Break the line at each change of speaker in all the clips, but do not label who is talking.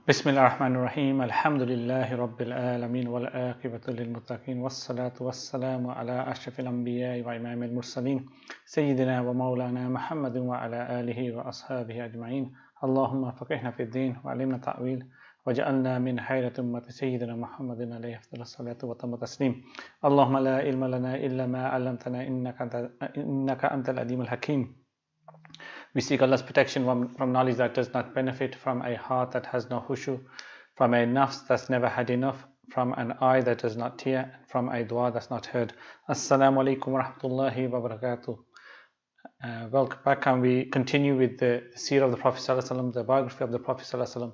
بسم الله الرحمن الرحيم الحمد لله رب العالمين والعاقبة للمتقين والصلاة والسلام على أشرف الأنبياء وإمام المرسلين سيدنا ومولانا محمد وعلى آله وأصحابه أجمعين اللهم فقهنا في الدين وعلمنا التأويل وجعلنا من خير أمة سيدنا محمد عليه أفضل الصلاة وتم التسليم اللهم لا علم لنا إلا ما علمتنا إنك أنت العليم الحكيم. We seek Allah's protection from knowledge that does not benefit, from a heart that has no khushu, from a nafs that's never had enough, from an eye that does not tear, from a dua that's not heard. Assalamu alaikum wa rahmatullahi wa barakatuh. Welcome back, and we continue with the Seerah of the Prophet ﷺ, the biography of the Prophet ﷺ,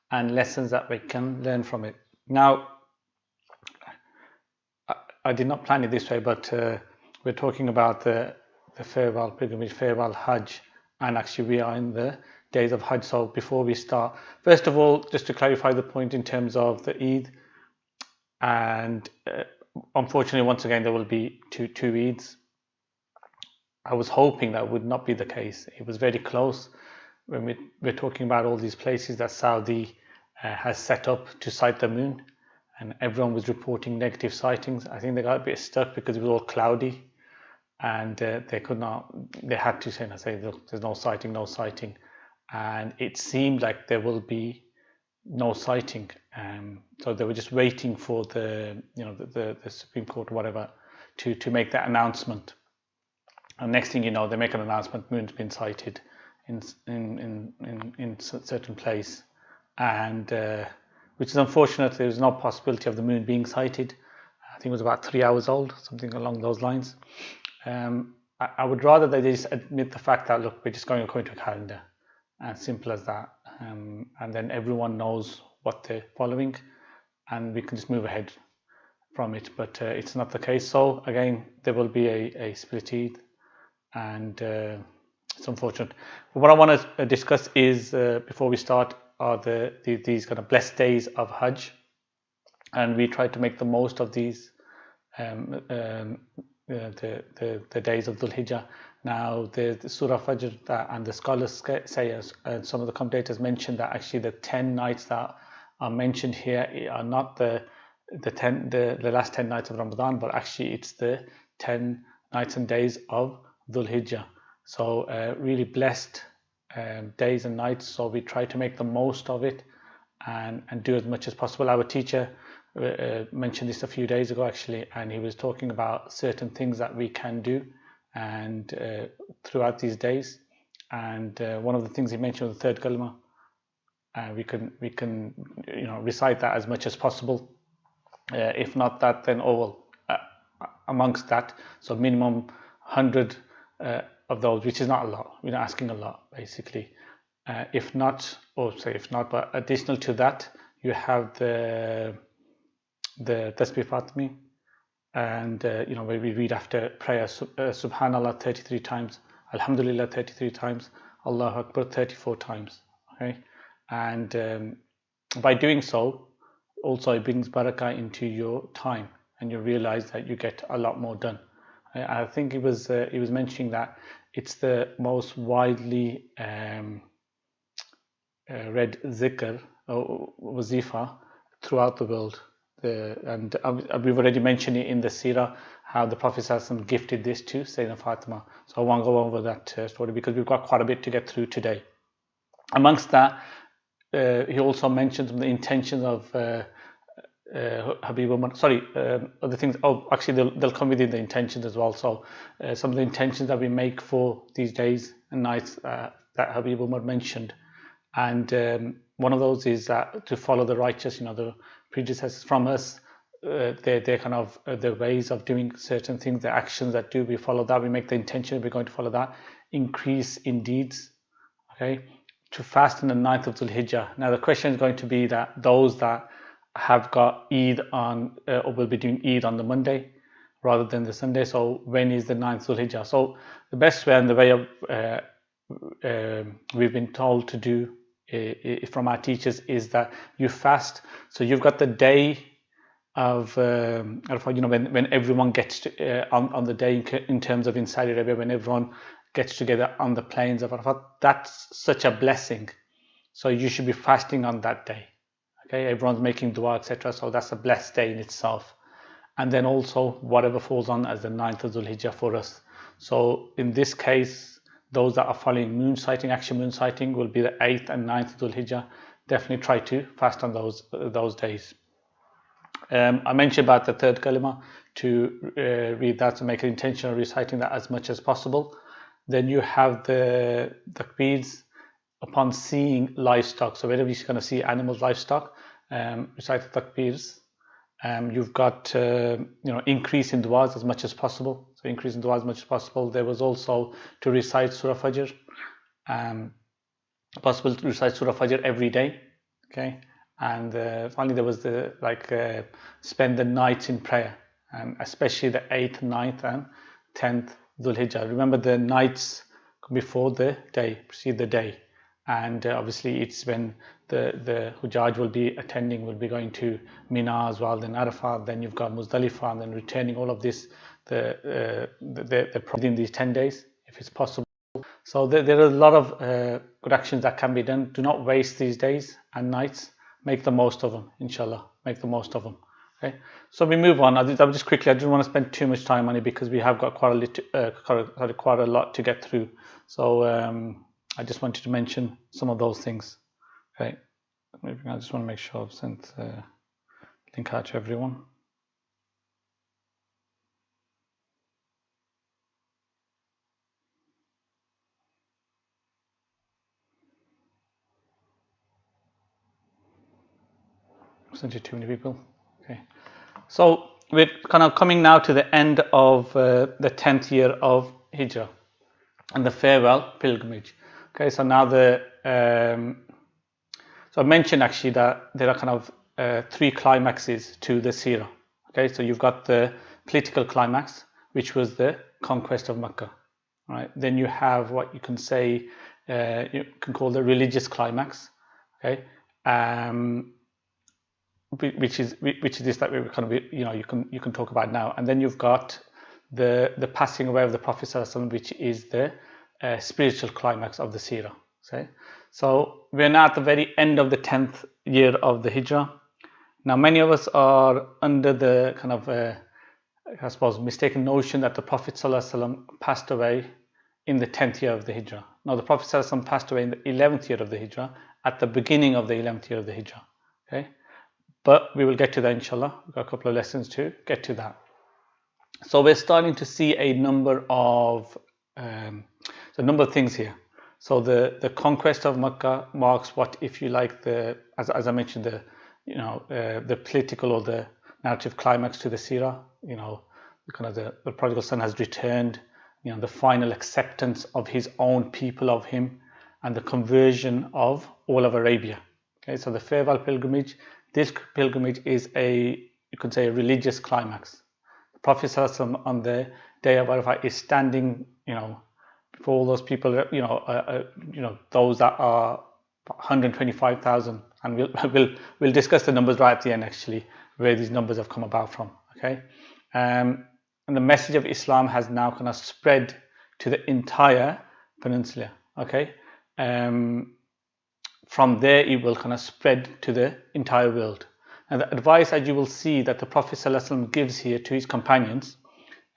and lessons that we can learn from it. Now, I did not plan it this way, but we're talking about the farewell pilgrimage, farewell Hajj. And actually we are in the days of Hajj. So before we start, first of all, just to clarify the point in terms of the Eid, and unfortunately once again there will be two Eids. I was hoping that would not be the case. It was very close when we're talking about all these places that Saudi has set up to sight the moon, and everyone was reporting negative sightings. I think they got a bit stuck because it was all cloudy, and they could not, they had to say, look, there's no sighting, and it seemed like there will be no sighting, so they were just waiting for the Supreme Court or whatever to make that announcement. And next thing you know, they make an announcement, moon's been sighted in certain place, and which is unfortunate. There was no possibility of the moon being sighted. I think it was about 3 hours old, something along those lines. I would rather they just admit the fact that, look, we're just going according to a calendar, and simple as that, and then everyone knows what they're following, and we can just move ahead from it. But it's not the case. So again, there will be a split Eid, and it's unfortunate. But what I want to discuss is, before we start, are these kind of blessed days of Hajj, and we try to make the most of these the days of Dhul Hijjah. Now, the Surah Fajr and the scholars say, and some of the commentators mention, that actually the 10 nights that are mentioned here are not the last 10 nights of Ramadan, but actually it's the 10 nights and days of Dhul Hijjah. So really blessed days and nights. So we try to make the most of it and do as much as possible. Our teacher mentioned this a few days ago actually, and he was talking about certain things that we can do and throughout these days, and one of the things he mentioned was the third kalma. We can recite that as much as possible, if not that, then amongst that, so minimum 100 of those, which is not a lot. We're not asking a lot basically. If not, but additional to that, you have the Tasbih Fatmi, and where we read after prayer Subhanallah 33 times, Alhamdulillah 33 times, Allahu Akbar 34 times. Okay, and by doing so, also it brings barakah into your time, and you realize that you get a lot more done. I think he was mentioning that it's the most widely read zikr or wazifa throughout the world. And we've already mentioned it in the Seerah, how the Prophet ﷺ gifted this to Sayyidina Fatima. So I won't go over that story because we've got quite a bit to get through today. Amongst that, he also mentioned the intentions of other things. Oh, actually, they'll come within the intentions as well. So some of the intentions that we make for these days and nights that Habib Umar mentioned, and one of those is that to follow the righteous, the predecessors from us, their kind of their ways of doing certain things, the actions that we follow that, we make the intention we're going to follow that. Increase in deeds, okay, to fast on the 9th of Dhul Hijjah. Now the question is going to be that those that have got Eid on, or will be doing Eid on the Monday rather than the Sunday, so when is the 9th Dhul Hijjah? So the best way and the way of we've been told to do from our teachers is that you fast. So you've got the day of when everyone gets to, on the day in terms of in Saudi Arabia, when everyone gets together on the plains of Arafat, that's such a blessing. So you should be fasting on that day. Okay, everyone's making dua, etc. So that's a blessed day in itself. And then also whatever falls on as the 9th of Dhul Hijjah for us. So in this case, those that are following moon sighting, actual moon sighting, will be the 8th and 9th of Dhul Hijjah. Definitely try to fast on those days. I mentioned about the third kalima, to read that, to make an intention of reciting that as much as possible. Then you have the takbeers upon seeing livestock. So whenever you're going to see animals, livestock, recite the takbeers. You've got increase in du'as as much as possible. So increase in du'as as much as possible. There was also to recite Surah Fajr. Possible to recite Surah Fajr every day. Okay. And finally, there was the spend the nights in prayer, especially the 8th, 9th, and 10th Dhul Hijjah. Remember, the nights before the day, precede the day, and obviously it's when the Hujjaj will be going to Mina as well, then Arafat, then you've got Muzdalifah, and then returning. All of this, within these 10 days, if it's possible. So there are a lot of good actions that can be done. Do not waste these days and nights. Make the most of them, inshallah. Make the most of them. Okay. So we move on. I'll just quickly. I didn't want to spend too much time on it because we have got quite a lot to get through. So I just wanted to mention some of those things. Okay. I just want to make sure I've sent the link out to everyone. Sent it to too many people. Okay. So we're kind of coming now to the end of the 10th year of Hijrah and the farewell pilgrimage. Okay, so now so I mentioned actually that there are kind of 3 climaxes to the Seerah. Okay, so you've got the political climax, which was the conquest of Mecca. Right. Then you have what you can say, you can call the religious climax. Okay. Which is this that we kind of you can talk about now, and then you've got the passing away of the Prophet ﷺ, which is the spiritual climax of the Seerah. Okay? So we're now at the very end of the 10th year of the Hijrah. Now many of us are under the kind of I suppose mistaken notion that the Prophet ﷺ passed away in the 10th year of the Hijrah. Now the Prophet ﷺ passed away in the 11th year of the Hijrah, at the beginning of the 11th year of the Hijrah. Okay. But we will get to that, inshallah. We've got a couple of lessons to get to that. So we're starting to see a number of things here. So the conquest of Mecca marks what, if you like, as I mentioned, the political or the narrative climax to the Seerah. The prodigal son has returned. The final acceptance of his own people of him, and the conversion of all of Arabia. Okay, so the farewell pilgrimage. This pilgrimage is you could say, a religious climax. The Prophet ﷺ on the day of Arafat is standing, before all those people, those that are 125,000, and we'll discuss the numbers right at the end, actually, where these numbers have come about from. Okay, and the message of Islam has now kind of spread to the entire peninsula. Okay. From there, it will kind of spread to the entire world. And the advice, as you will see, that the Prophet ﷺ gives here to his companions,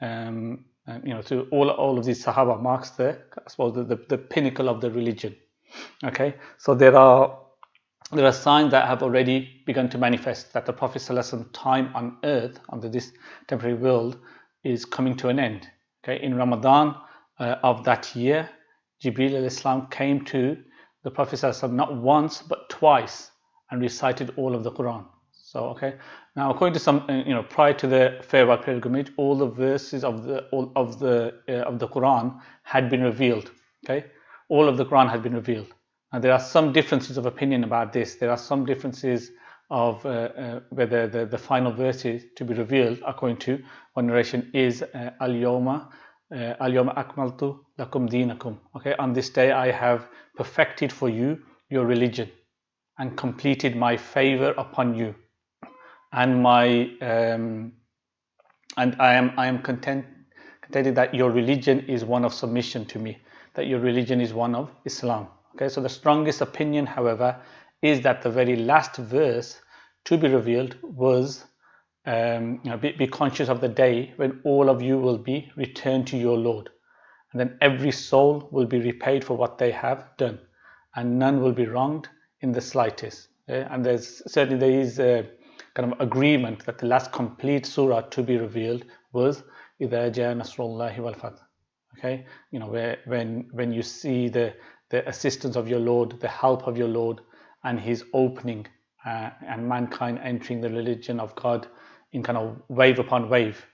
to all of these Sahaba, marks the pinnacle of the religion. Okay, so there are signs that have already begun to manifest that the Prophet ﷺ time on earth, under this temporary world, is coming to an end. Okay, in Ramadan of that year, Jibreel alayhi salam came to the Prophet ﷺ not once but twice and recited all of the Quran. So okay, now according to some, prior to the farewell pilgrimage, all the verses of the Quran had been revealed. Okay, all of the Quran had been revealed. Now there are some differences of opinion about this. There are some differences of whether the final verses to be revealed, according to one narration, is Al-Yawma akmaltu lakum dinakum. Okay, on this day I have perfected for you your religion and completed my favor upon you, and I am contented that your religion is one of submission to me, that your religion is one of Islam. Okay, so the strongest opinion, however, is that the very last verse to be revealed was be conscious of the day when all of you will be returned to your Lord, and then every soul will be repaid for what they have done, and none will be wronged in the slightest. And there is a kind of agreement that the last complete surah to be revealed was إِذَا جَاءَ نَصْرُ اللَّهِ وَالْفَتْحُ. Okay, where when you see the assistance of your Lord, the help of your Lord, and His opening, and mankind entering the religion of God in kind of wave upon wave.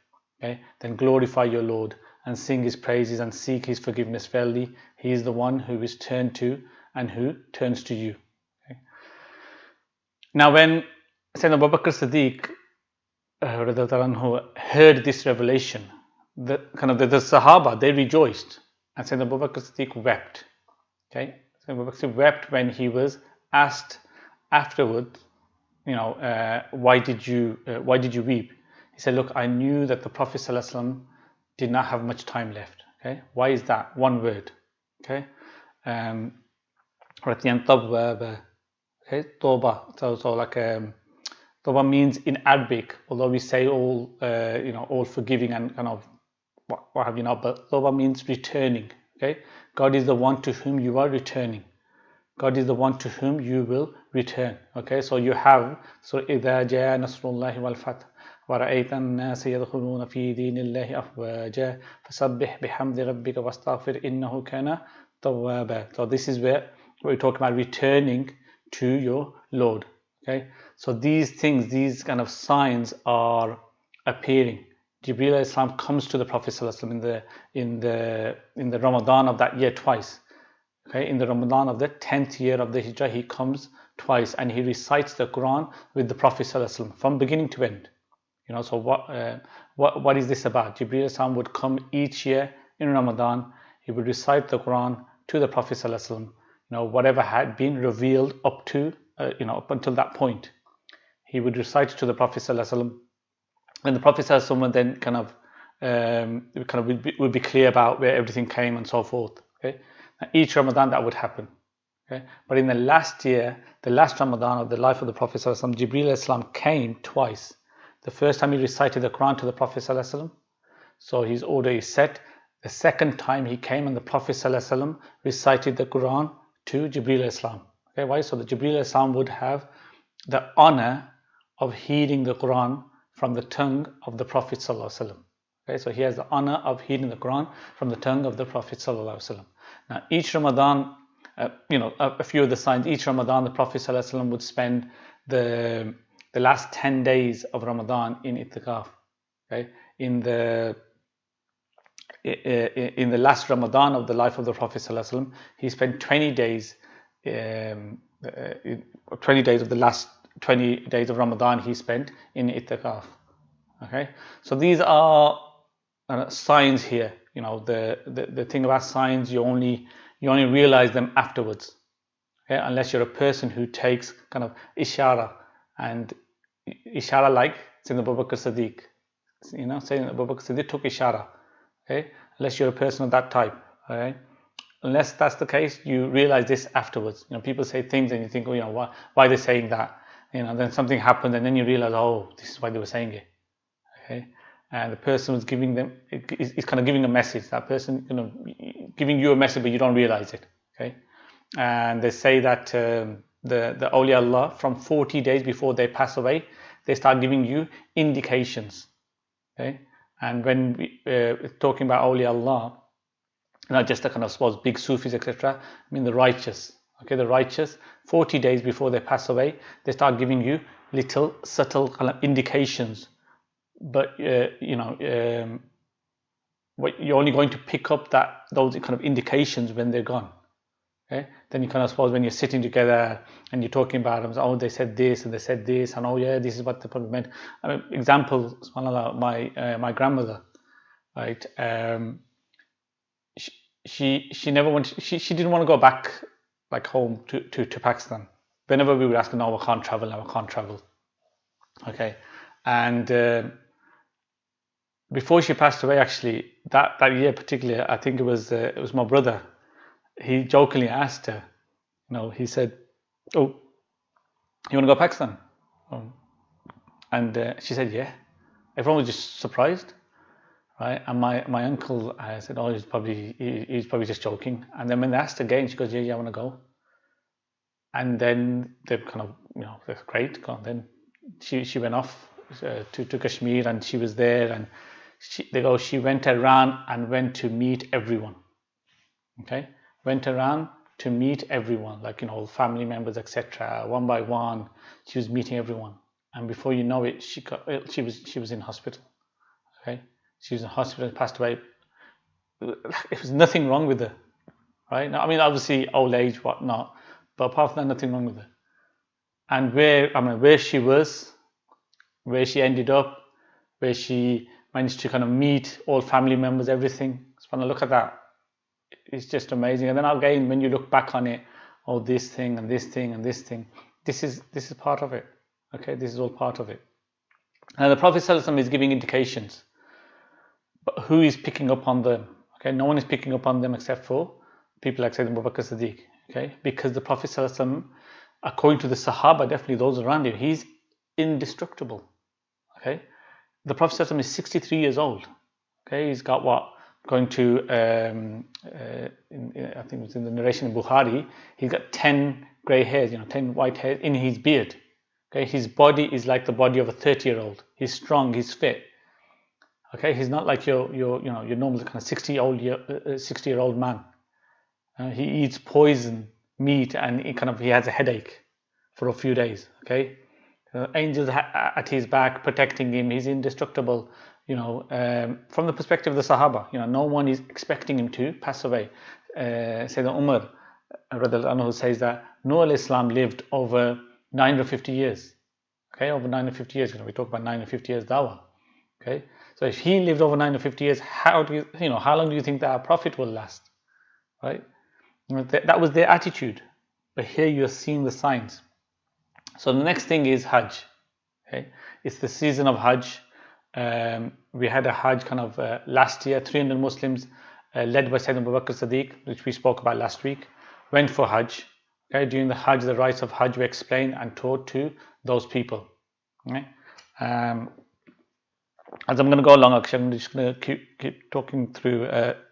Okay, then glorify your Lord and sing His praises and seek His forgiveness. Verily, He is the one who is turned to and who turns to you. Okay. Now, when Sayyidina Abu Bakr Siddiq heard this revelation, the Sahaba, they rejoiced, and Sayyidina Abu Bakr Siddiq wept. Okay, Sayyidina Abu Bakr Siddiq wept when he was asked afterward, why did you weep? He said, look, I knew that the Prophet ﷺ did not have much time left. Okay, why is that? One word. Okay, okay, Toba. So like Toba means in Arabic, although we say all all forgiving and kind of what have you not, but Toba means returning. Okay, God is the one to whom you are returning. God is the one to whom you will return. Okay, so you have إِذَا جَاءَ نَصْرُ اللَّهِ وَالْفَتْحُ وَرَأَيْتَ النَّاسَ يَدْخُلُونَ فِي دِينِ اللَّهِ أَفْوَاجًا فَسَبِّحْ بِحَمْدِ رَبِّكَ وَاسْتَغْفِرْ إِنَّهُ كَانَ تَوَّابًا. So this is where we're talking about returning to your Lord. Okay, so these things, these kind of signs are appearing. Jibreel alayhi salam comes to the Prophet ﷺ in the Ramadan of that year twice. Okay, in the Ramadan of the 10th year of the Hijrah, he comes twice and he recites the Quran with the Prophet ﷺ from beginning to end. So what is this about? Jibreel alayhi would come each year in Ramadan. He would recite the Quran to the Prophet ﷺ. Whatever had been revealed up to up until that point, he would recite it to the Prophet ﷺ, and the Prophet ﷺ would then would be clear about where everything came and so forth. Okay. Each Ramadan that would happen. Okay? But in the last year, the last Ramadan of the life of the Prophet ﷺ, Jibreel ﷺ came twice. The first time he recited the Quran to the Prophet ﷺ, so his order is set. The second time he came and the Prophet ﷺ recited the Quran to Jibreel ﷺ. Okay, why? So that Jibreel ﷺ would have the honor of hearing the Quran from the tongue of the Prophet ﷺ. Okay, so he has the honor of hearing the Quran from the tongue of the Prophet ﷺ. Now, each Ramadan, a few of the signs, each Ramadan the Prophet ﷺ would spend the last 10 days of Ramadan in itikaf. Okay? In the last Ramadan of the life of the Prophet ﷺ, he spent 20 days, 20 days of the last 20 days of Ramadan he spent in itikaf. Okay? So these are signs here. The thing about signs, you only realize them afterwards. Okay? Unless you're a person who takes kind of ishara, and ishara like Sayyidina Abu Bakr Siddiq. Sayyidina Abu Bakr Siddiq took ishara. Okay? Unless you're a person of that type. Okay? Unless that's the case, you realize this afterwards. People say things and you think, why are they saying that? Then something happened and then you realize, oh, this is why they were saying it. Okay? And the person was giving them, is kind of giving a message. That person, giving you a message, but you don't realize it. Okay, and they say that the awliya Allah, from 40 days before they pass away, they start giving you indications. Okay, and when we talking about awliya Allah, not just the kind of suppose big Sufis, etc. I mean the righteous. Okay, the righteous, 40 days before they pass away, they start giving you little subtle kind of indications. But you're only going to pick up those kind of indications when they're gone. Okay, then you kind of suppose when you're sitting together and you're talking about them, they said this and they said this, and this is what the problem meant. Example, subhanAllah, my grandmother, right? She never wanted. She didn't want to go back home to Pakistan. Whenever we would ask her, no, I can't travel. Okay, and before she passed away, actually, that year particularly, I think it was my brother. He jokingly asked her, he said, "Oh, you want to go to Pakistan?" And she said, yeah. Everyone was just surprised, right? And my uncle said, oh, he's probably just joking. And then when they asked again, she goes, yeah, I want to go. And then they kind of, that's great. And then she went off to Kashmir, and she was there, and she went around and went to meet everyone. Okay, went around to meet everyone, like family members, etc. One by one, she was meeting everyone, and before you know it, she was in hospital. Okay, she was in hospital, passed away. There was nothing wrong with her, right? Now, I mean, obviously old age, whatnot, but apart from that, nothing wrong with her. And where she was, where she ended up, where she managed to kind of meet all family members, everything. So when I look at that, it's just amazing. And then again, when you look back on it, oh, this thing and this thing and this thing, this is part of it. Okay, this is all part of it. And the Prophet ﷺ is giving indications, but who is picking up on them? Okay, no one is picking up on them except for people like Sayyidina Abu Bakr Siddiq. Okay, because the Prophet ﷺ, according to the Sahaba, definitely those around him, he's indestructible. Okay, the Prophet ﷺ is 63 years old. Okay, he's got going to I think it's in the narration in Bukhari, he's got 10 grey hairs, 10 white hairs in his beard. Okay, his body is like the body of a 30-year-old. He's strong, he's fit. Okay, he's not like your normal kind of 60-year-old man. He eats poison meat, and he has a headache for a few days. Okay, angels at his back protecting him. He's indestructible. From the perspective of the Sahaba, no one is expecting him to pass away. Sayyidina Umar who says that Nuh al-Islam lived over 950 years. Okay, over 950 years. We talk about 950 years dawah. Okay, so if he lived over 950 years, how long do you think that our Prophet will last? Right? That was their attitude. But here you're seeing the signs. So the next thing is Hajj. Okay, it's the season of Hajj. We had a Hajj last year. 300 Muslims led by Sayyidina Abu Bakr Siddiq, which we spoke about last week, went for Hajj. Okay, during the Hajj, the rites of Hajj were explained and taught to those people. Okay, as I'm going to go along, actually, I'm just going to keep talking through,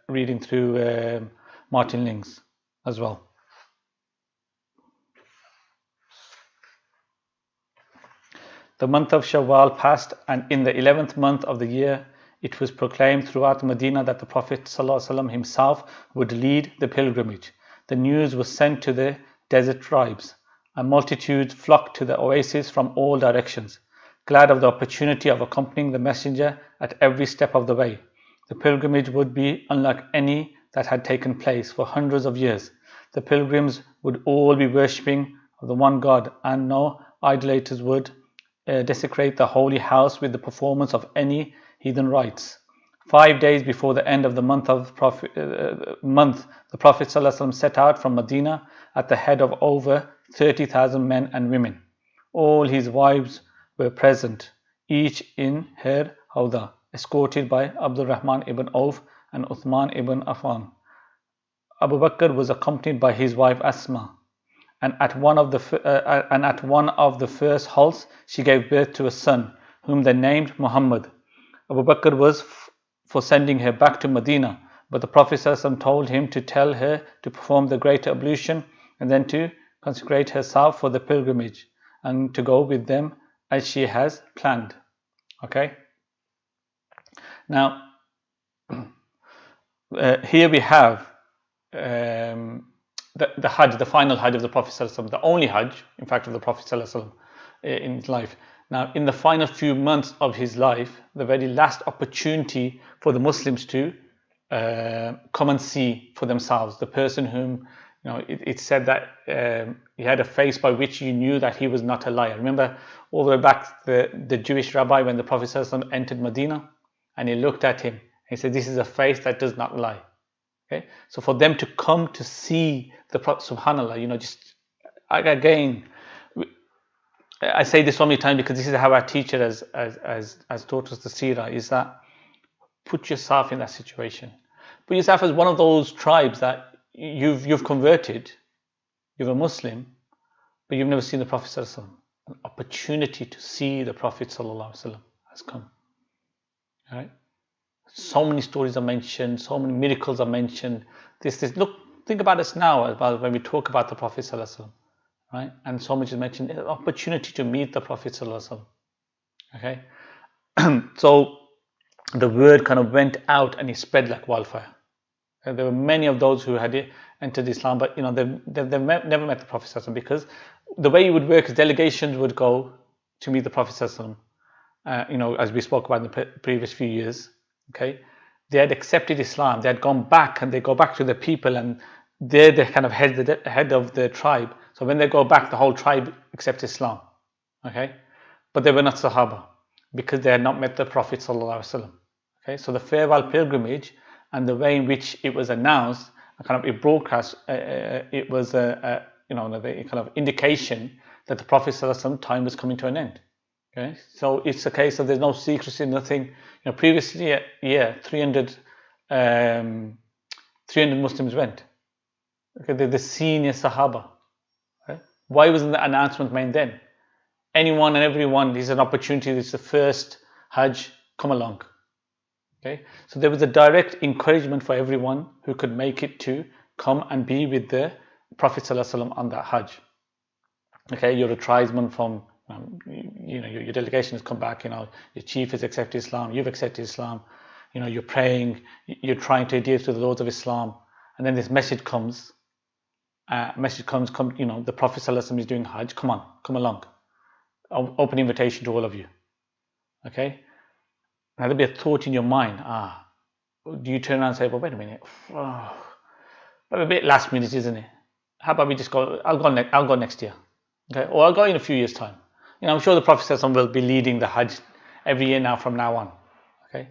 reading through Martin Ling's as well. The month of Shawwal passed, and in the 11th month of the year, it was proclaimed throughout Medina that the Prophet ﷺ himself would lead the pilgrimage. The news was sent to the desert tribes, and multitudes flocked to the oasis from all directions, glad of the opportunity of accompanying the messenger at every step of the way. The pilgrimage would be unlike any that had taken place for hundreds of years. The pilgrims would all be worshipping of the one God, and no idolaters would desecrate the holy house with the performance of any heathen rites. 5 days before the end of the month, the Prophet ﷺ set out from Medina at the head of over 30,000 men and women. All his wives were present, each in her hawda, escorted by Abdul Rahman ibn Auf and Uthman ibn Affan. Abu Bakr was accompanied by his wife Asma, and at one of the first halts she gave birth to a son, whom they named Muhammad. Abu Bakr was for sending her back to Medina, but the Prophet ﷺ told him to tell her to perform the greater ablution and then to consecrate herself for the pilgrimage and to go with them as she has planned. Okay. Now, here we have the Hajj, the final Hajj of the Prophet ﷺ, the only Hajj, in fact, of the Prophet ﷺ in his life. Now, in the final few months of his life, the very last opportunity for the Muslims to come and see for themselves the person whom, it said that he had a face by which you knew that he was not a liar. Remember, all the way back, the Jewish rabbi, when the Prophet ﷺ entered Medina, and he looked at him, he said, "This is a face that does not lie." Okay, so for them to come to see the Prophet, subhanallah, just again, I say this so many times because this is how our teacher has taught us the Seerah, is that put yourself in that situation. Put yourself as one of those tribes that you've converted, you're a Muslim, but you've never seen the Prophet ﷺ. an opportunity to see the Prophet ﷺ has come. All right? So many stories are mentioned, so many miracles are mentioned. Look, think about us now about when we talk about the Prophet ﷺ, right? And so much is mentioned, an opportunity to meet the Prophet ﷺ. Okay, so the word kind of went out and it spread like wildfire. There were many of those who had entered Islam, but they've never met the Prophet ﷺ, because the way it would work is delegations would go to meet the Prophet ﷺ. As we spoke about in the previous few years. Okay, they had accepted Islam, they had gone back, and they go back to the people, and they're the kind of head of the tribe. So when they go back, the whole tribe accepts Islam. Okay, but they were not Sahaba because they had not met the Prophet ﷺ. Okay, so the farewell pilgrimage and the way in which it was announced, kind of it broadcast, it was the kind of indication that the Prophet ﷺ time was coming to an end. Okay, so it's a case of there's no secrecy, nothing. Previously, 300 Muslims went. Okay, they're the senior Sahaba. Okay? Why wasn't the announcement made then? Anyone and everyone, this is an opportunity. This is the first Hajj. Come along. Okay, so there was a direct encouragement for everyone who could make it to come and be with the Prophet ﷺ on that Hajj. Okay, you're a tribesman from. Your delegation has come back. Your chief has accepted Islam. You've accepted Islam. You're praying. You're trying to adhere to the laws of Islam. And then this message comes. The Prophet ﷺ is doing Hajj. Come on, come along. Open invitation to all of you. Okay. Now there'll be a thought in your mind. Do you turn around and say, well, wait a minute. But a bit last minute, isn't it? How about we just go? I'll go next year. Okay, or I'll go in a few years' time. I'm sure the Prophet ﷺ will be leading the Hajj every year now from now on. Okay,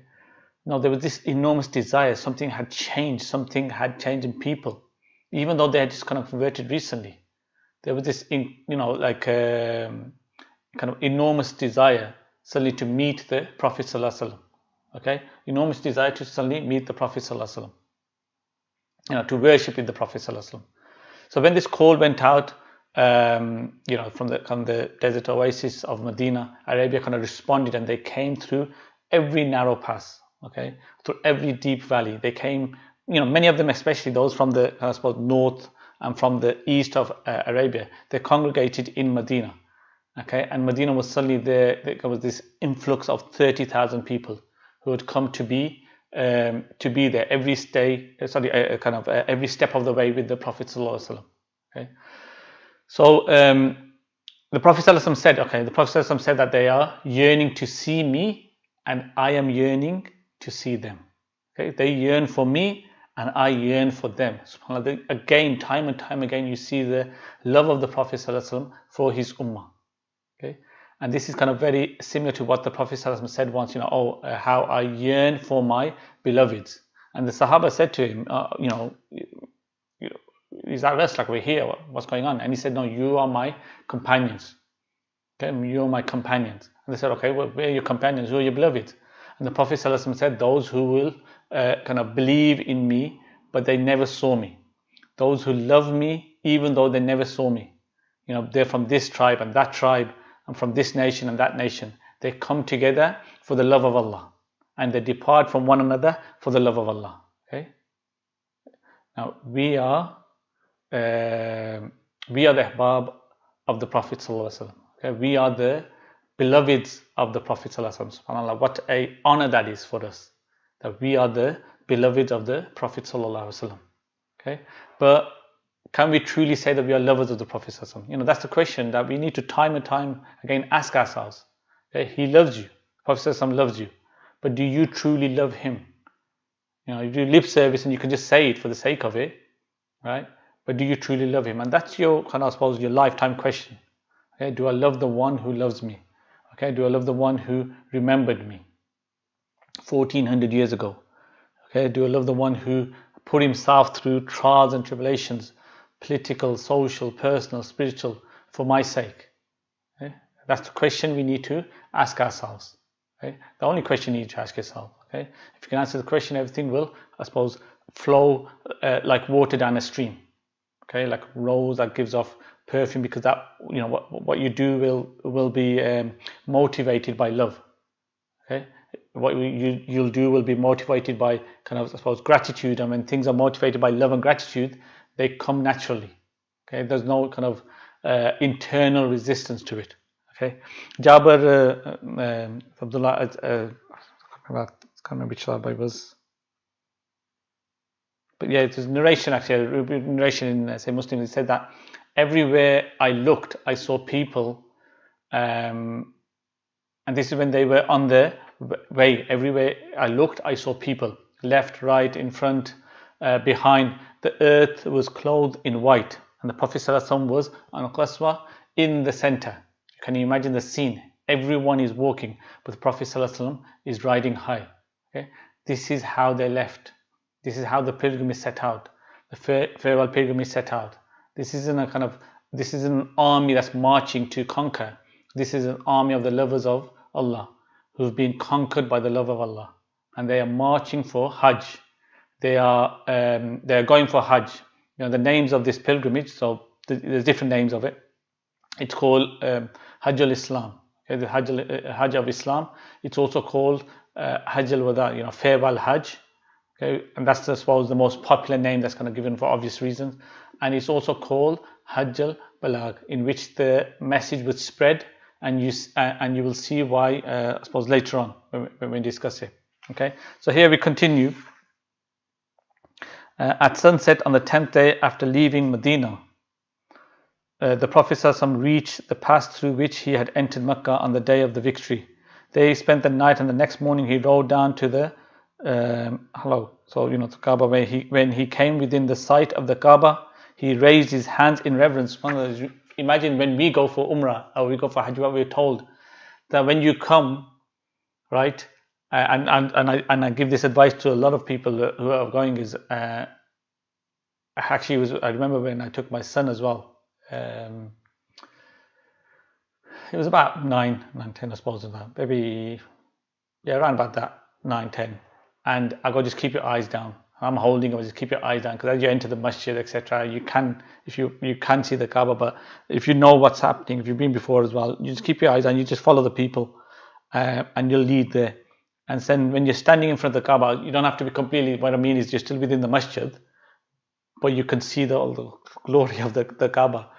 no, there was this enormous desire. Something had changed in people, even though they had just kind of converted recently. There was this, kind of enormous desire suddenly to meet the Prophet ﷺ. Okay, enormous desire to suddenly meet the Prophet ﷺ. To worship with the Prophet ﷺ. So when this call went out, from the desert oasis of Medina, Arabia kind of responded, and they came through every narrow pass, okay, through every deep valley. They came, many of them, especially those from the, north and from the east of Arabia, they congregated in Medina, okay, and Medina was suddenly there. There was this influx of 30,000 people who had come to be there every step of the way with the Prophet ﷺ, okay. So the Prophet ﷺ said, that they are yearning to see me, and I am yearning to see them. Okay, they yearn for me, and I yearn for them. SubhanAllah, again, time and time again, you see the love of the Prophet ﷺ for his ummah. Okay, and this is kind of very similar to what the Prophet ﷺ said once. How I yearn for my beloveds. And the Sahaba said to him, is that rest like we're here? What's going on? And he said, no, you are my companions. Okay, you are my companions. And they said, okay, well, where are your companions? Who are your beloveds? And the Prophet ﷺ said, those who will kind of believe in me, but they never saw me. Those who love me, even though they never saw me. They're from this tribe and that tribe, and from this nation and that nation. They come together for the love of Allah, and they depart from one another for the love of Allah. Okay. Now we are the ahbab of the Prophet ﷺ. Okay, we are the beloveds of the Prophet ﷺ. SubhanAllah, what an honor that is for us, that we are the beloveds of the Prophet ﷺ. Okay, but can we truly say that we are lovers of the Prophet ﷺ? That's the question that we need to time and time again ask ourselves. Okay, he loves you, the Prophet ﷺ loves you, but do you truly love him? You do lip service and you can just say it for the sake of it, right? But do you truly love him? And that's your your lifetime question. Okay, do I love the one who loves me? Okay, do I love the one who remembered me 1400 years ago? Okay, do I love the one who put himself through trials and tribulations, political, social, personal, spiritual, for my sake? Okay, that's the question we need to ask ourselves. Okay, the only question you need to ask yourself. Okay, if you can answer the question, everything will, flow like water down a stream. Okay, like rose that gives off perfume, because that, you know, what you do will be motivated by love. Okay, what you'll do will be motivated by kind of, I suppose, gratitude, and when things are motivated by love and gratitude, they come naturally. Okay, there's no kind of internal resistance to it. Okay, Jabir Abdullah, I can't remember which Sahabi it was, but yeah, it was narration actually. A narration in say Muslim. It said that everywhere I looked, I saw people, and this is when they were on the way. Everywhere I looked, I saw people, left, right, in front, behind. The earth was clothed in white, and the Prophet ﷺ was on Qaswa in the center. Can you imagine the scene? Everyone is walking, but the Prophet ﷺ is riding high. Okay? This is how they left. This is how the pilgrimage set out. The farewell pilgrimage set out. This isn't an army that's marching to conquer. This is an army of the lovers of Allah, who've been conquered by the love of Allah, and they are marching for Hajj. They are going for Hajj. You know the names of this pilgrimage. So there's different names of it. It's called Hajj al-Islam. Okay, the Hajj of Islam. It's also called Hajj al-Wada. You know, farewell Hajj. Okay, and that's, I suppose, the most popular name that's kind of given for obvious reasons. And it's also called Hajj al-Balag, in which the message was spread, and you will see why, I suppose, later on when we discuss it. Okay, so here we continue. At sunset on the 10th day after leaving Medina, the Prophet ﷺ reached the pass through which he had entered Mecca on the day of the victory. There he spent the night, and the next morning he rode down to the the Kaaba. When he came within the sight of the Kaaba, he raised his hands in reverence. Imagine when we go for Umrah or we go for Hajj, what we're told that when you come, right, and I give this advice to a lot of people who are going, is I remember when I took my son as well. It was about 9, 10, I suppose, maybe, around about that, 9, 10. And I go, just keep your eyes down. I'm holding it, just keep your eyes down, because as you enter the masjid, etc., you can see the Kaaba, but if you know what's happening, if you've been before as well, you just keep your eyes down, you just follow the people, and you'll lead there. And then when you're standing in front of the Kaaba, you don't have to be completely, what I mean is you're still within the masjid, but you can see all the glory of the Kaaba.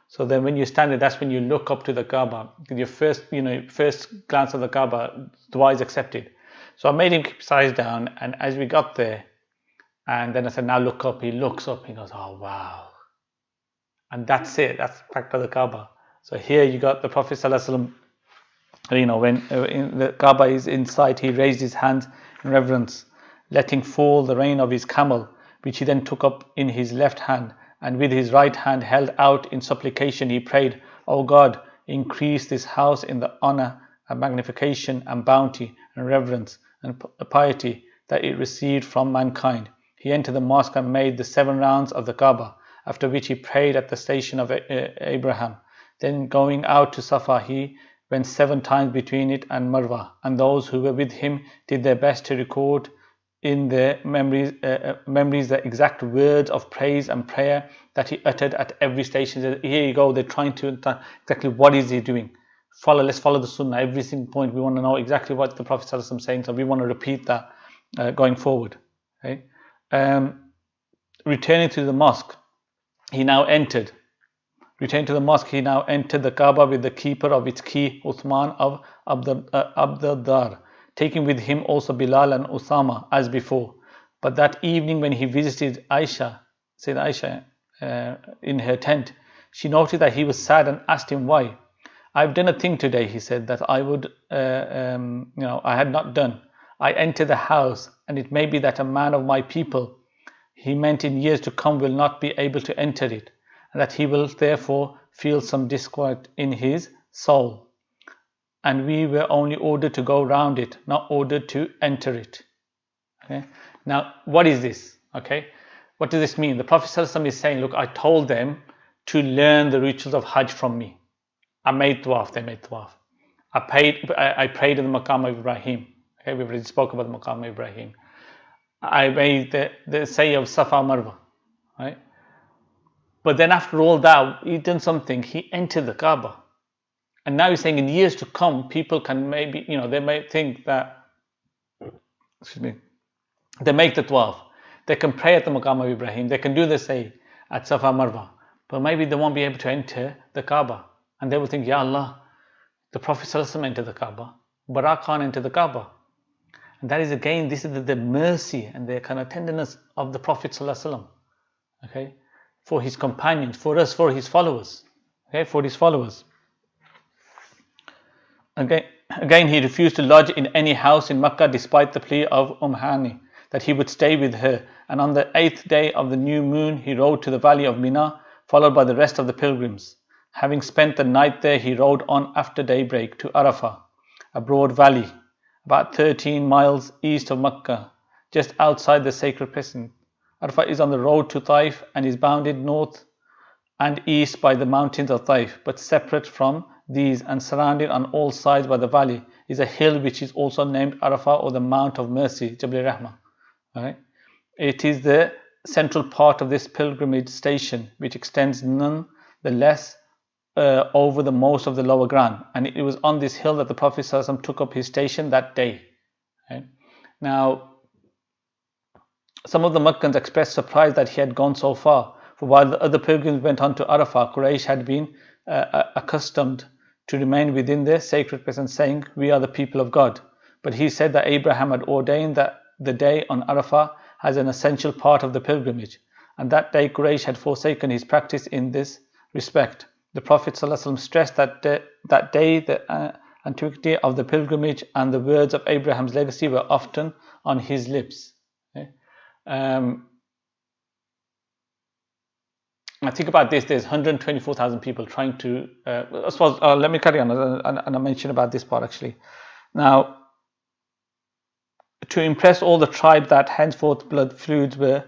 So then when you stand there, that's when you look up to the Kaaba. Your first glance at the Kaaba, dua is accepted. So I made him keep his eyes down, and as we got there, and then I said, now look up. He looks up, he goes, oh wow. And that's it, that's back to the Kaaba. So here you got the Prophet ﷺ, when the Kaaba is in sight, he raised his hands in reverence, letting fall the rein of his camel, which he then took up in his left hand, and with his right hand held out in supplication, he prayed, O God, increase this house in the honor and magnification and bounty and reverence and piety that it received from mankind. He entered the mosque and made the 7 rounds of the Kaaba, after which he prayed at the station of Abraham. Then going out to Safa, he went 7 times between it and Marwa, and those who were with him did their best to record in their memories the exact words of praise and prayer that he uttered at every station. Here you go, they're trying to exactly what is he doing. Let's follow the Sunnah. Every single point we want to know exactly what the Prophet ﷺ is saying, so we want to repeat that going forward. Okay? Returning to the mosque, he now entered the Kaaba with the keeper of its key, Uthman of Abdad, taking with him also Bilal and Usama as before. But that evening when he visited Sayyidah Aisha in her tent, she noted that he was sad and asked him why. I've done a thing today, he said, that I had not done. I entered the house, and it may be that a man of my people, he meant in years to come, will not be able to enter it, and that he will therefore feel some disquiet in his soul. And we were only ordered to go round it, not ordered to enter it. Okay? Now, what is this? Okay, what does this mean? The Prophet ﷺ is saying, look, I told them to learn the rituals of Hajj from me. I made tawaf, they made tawaf. I prayed in the Maqam of Ibrahim. Okay, we already spoke about the Maqam of Ibrahim. I made the say of Safa Marwa. Right? But then after all that, he done something. He entered the Kaaba. And now he's saying in years to come, people can maybe, they might think that, excuse me, they make the tawaf. They can pray at the Maqam of Ibrahim. They can do the say at Safa Marwa. But maybe they won't be able to enter the Kaaba. And they will think, Ya Allah, the Prophet ﷺ entered the Kaaba, but I can't enter the Kaaba. And that is again, this is the mercy and the kind of tenderness of the Prophet ﷺ, okay, for his companions, for us, for his followers, okay, for his followers. Again, he refused to lodge in any house in Makkah despite the plea of Hani that he would stay with her. And on the 8th day of the new moon, he rode to the valley of Mina, followed by the rest of the pilgrims. Having spent the night there, he rode on after daybreak to Arafah, a broad valley, about 13 miles east of Makkah, just outside the sacred crescent. Arafah is on the road to Taif and is bounded north and east by the mountains of Taif, but separate from these and surrounded on all sides by the valley is a hill which is also named Arafah, or the Mount of Mercy, Jabal Rahmah. Right? It is the central part of this pilgrimage station, which extends nonetheless over the most of the lower ground, and it was on this hill that the Prophet ﷺ took up his station that day. Right? Now, some of the Makkans expressed surprise that he had gone so far, for while the other pilgrims went on to Arafah, Quraysh had been accustomed to remain within the sacred place and saying, "We are the people of God." But he said that Abraham had ordained that the day on Arafah as an essential part of the pilgrimage, and that day Quraysh had forsaken his practice in this respect. The Prophet ﷺ stressed that day the antiquity of the pilgrimage, and the words of Abraham's legacy were often on his lips. Okay? I think about this, there's 124,000 people trying to, I suppose, let me carry on and I mentioned about this part actually. Now, to impress all the tribe that henceforth blood feuds were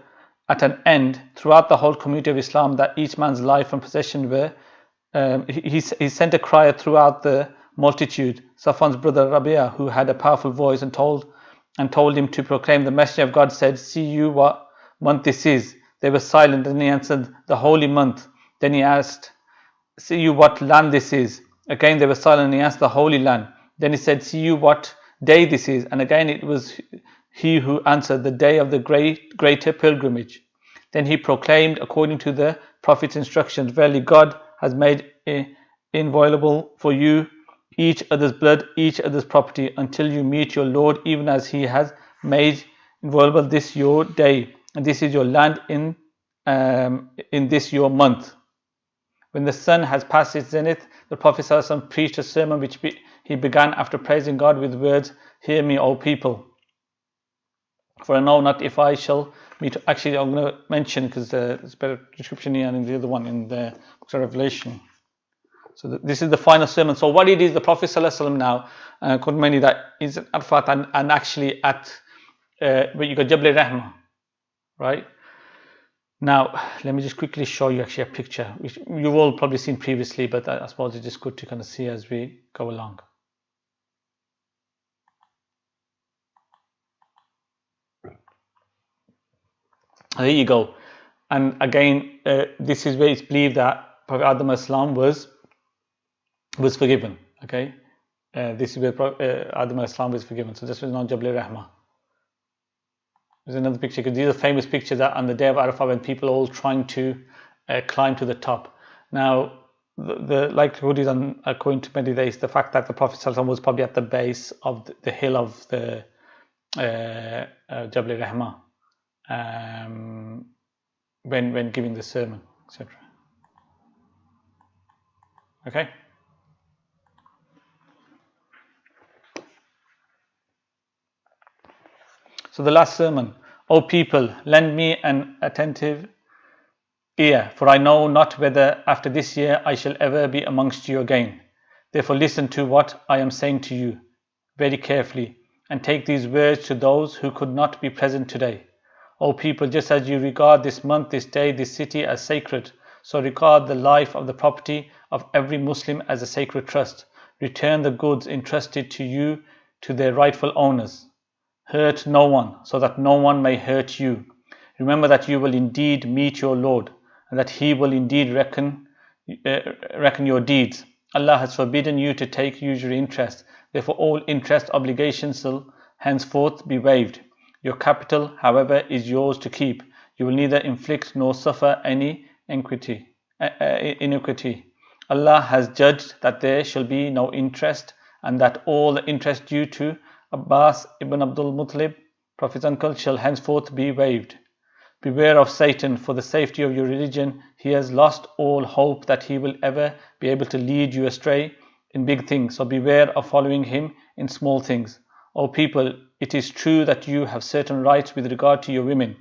at an end throughout the whole community of Islam, that each man's life and possession were, he sent a crier throughout the multitude, Safwan's brother Rabia, who had a powerful voice, and told him to proclaim. The Messenger of God said, "See you what month this is?" They were silent, and he answered, "The holy month." Then he asked, "See you what land this is?" Again they were silent, and he asked, "The holy land." Then he said, "See you what day this is?" And again it was he who answered, "The day of the greater pilgrimage." Then he proclaimed, according to the Prophet's instructions, "Verily God has made inviolable for you each other's blood, each other's property, until you meet your Lord, even as he has made inviolable this your day, and this is your land in this your month." When the sun has passed its zenith, the Prophet ﷺ preached a sermon which he began after praising God with words, "Hear me, O people, for I know not if I shall meet." Actually, I'm going to mention, because there's a better description here and in the other one in the Book of Revelation. So this is the final sermon. So what it is, the Prophet ﷺ now, according to many, that is at Arafat and actually at where you got Jabal Rahmah, right? Now, let me just quickly show you actually a picture, which you've all probably seen previously, but I suppose it's just good to kind of see as we go along. There you go. And again, this is where it's believed that Prophet Adam Islam was forgiven. Okay, this is where Adam Islam was forgiven. So this was not Jabal Rahmah. There's another picture, because these are famous pictures that on the day of Arafah, when people are all trying to climb to the top. Now, the likelihood is, according to many, days, the fact that the Prophet ﷺ was probably at the base of the hill of the Jabal Rahmah when giving the sermon, etc. Okay. So the last sermon: "O people, lend me an attentive ear, for I know not whether after this year I shall ever be amongst you again. Therefore listen to what I am saying to you very carefully, and take these words to those who could not be present today. O people, just as you regard this month, this day, this city as sacred, so regard the life of the property of every Muslim as a sacred trust. Return the goods entrusted to you to their rightful owners. Hurt no one, so that no one may hurt you. Remember that you will indeed meet your Lord, and that He will indeed reckon your deeds. Allah has forbidden you to take usury interest. Therefore, all interest obligations shall henceforth be waived. Your capital, however, is yours to keep. You will neither inflict nor suffer any iniquity. Allah has judged that there shall be no interest, and that all the interest due to Abbas ibn Abdul Muttalib, Prophet's uncle, shall henceforth be waived. Beware of Satan. For the safety of your religion, he has lost all hope that he will ever be able to lead you astray in big things. So beware of following him in small things. O people, it is true that you have certain rights with regard to your women,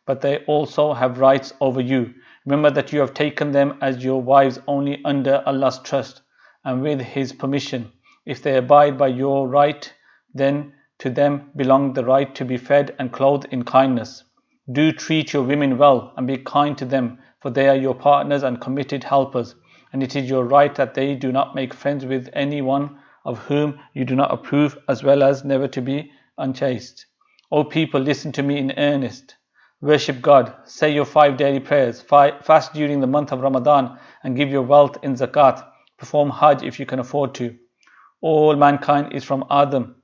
but they also have rights over you. Remember that you have taken them as your wives only under Allah's trust and with His permission. If they abide by your right, then to them belong the right to be fed and clothed in kindness. Do treat your women well and be kind to them, for they are your partners and committed helpers, and it is your right that they do not make friends with anyone of whom you do not approve, as well as never to be unchaste. O people, listen to me in earnest. Worship God, say your 5 daily prayers, fast during the month of Ramadan, and give your wealth in zakat. Perform Hajj if you can afford to. All mankind is from Adam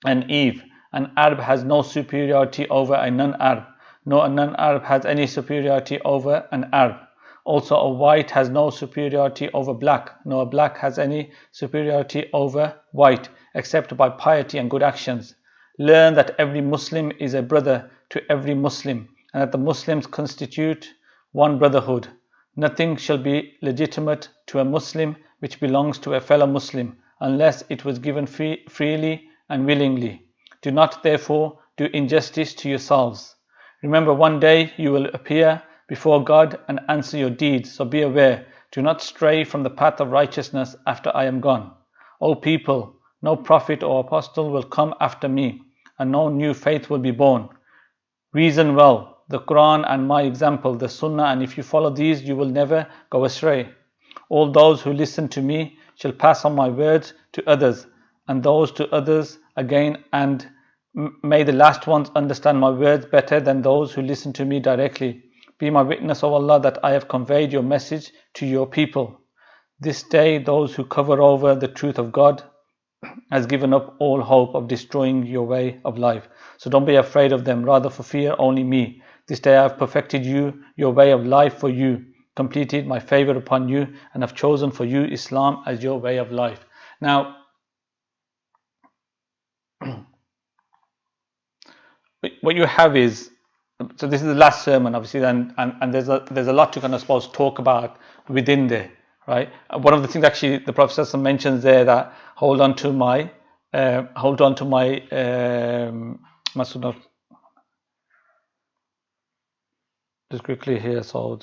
and Eve. An Arab has no superiority over a non-Arab, nor a non-Arab has any superiority over an Arab. Also, a white has no superiority over black, nor a black has any superiority over white, except by piety and good actions. Learn that every Muslim is a brother to every Muslim, and that the Muslims constitute one brotherhood. Nothing shall be legitimate to a Muslim which belongs to a fellow Muslim, unless it was given freely and willingly. Do not therefore do injustice to yourselves. Remember, one day you will appear before God and answer your deeds, so be aware. Do not stray from the path of righteousness after I am gone. O people, no prophet or apostle will come after me, and no new faith will be born. Reason well, the Quran and my example, the Sunnah, and if you follow these, you will never go astray. All those who listen to me shall pass on my words to others, and those to others again, and may the last ones understand my words better than those who listen to me directly. Be my witness, O Allah, that I have conveyed your message to your people. This day, those who cover over the truth of God has given up all hope of destroying your way of life. So don't be afraid of them, rather for fear only me. This day I have perfected you, your way of life for you, completed my favor upon you, and have chosen for you Islam as your way of life. Now, what you have is, so this is the last sermon, obviously, and there's a lot to kind of suppose talk about within there, right? One of the things actually the Prophet mentions there, that hold on to my just quickly here, so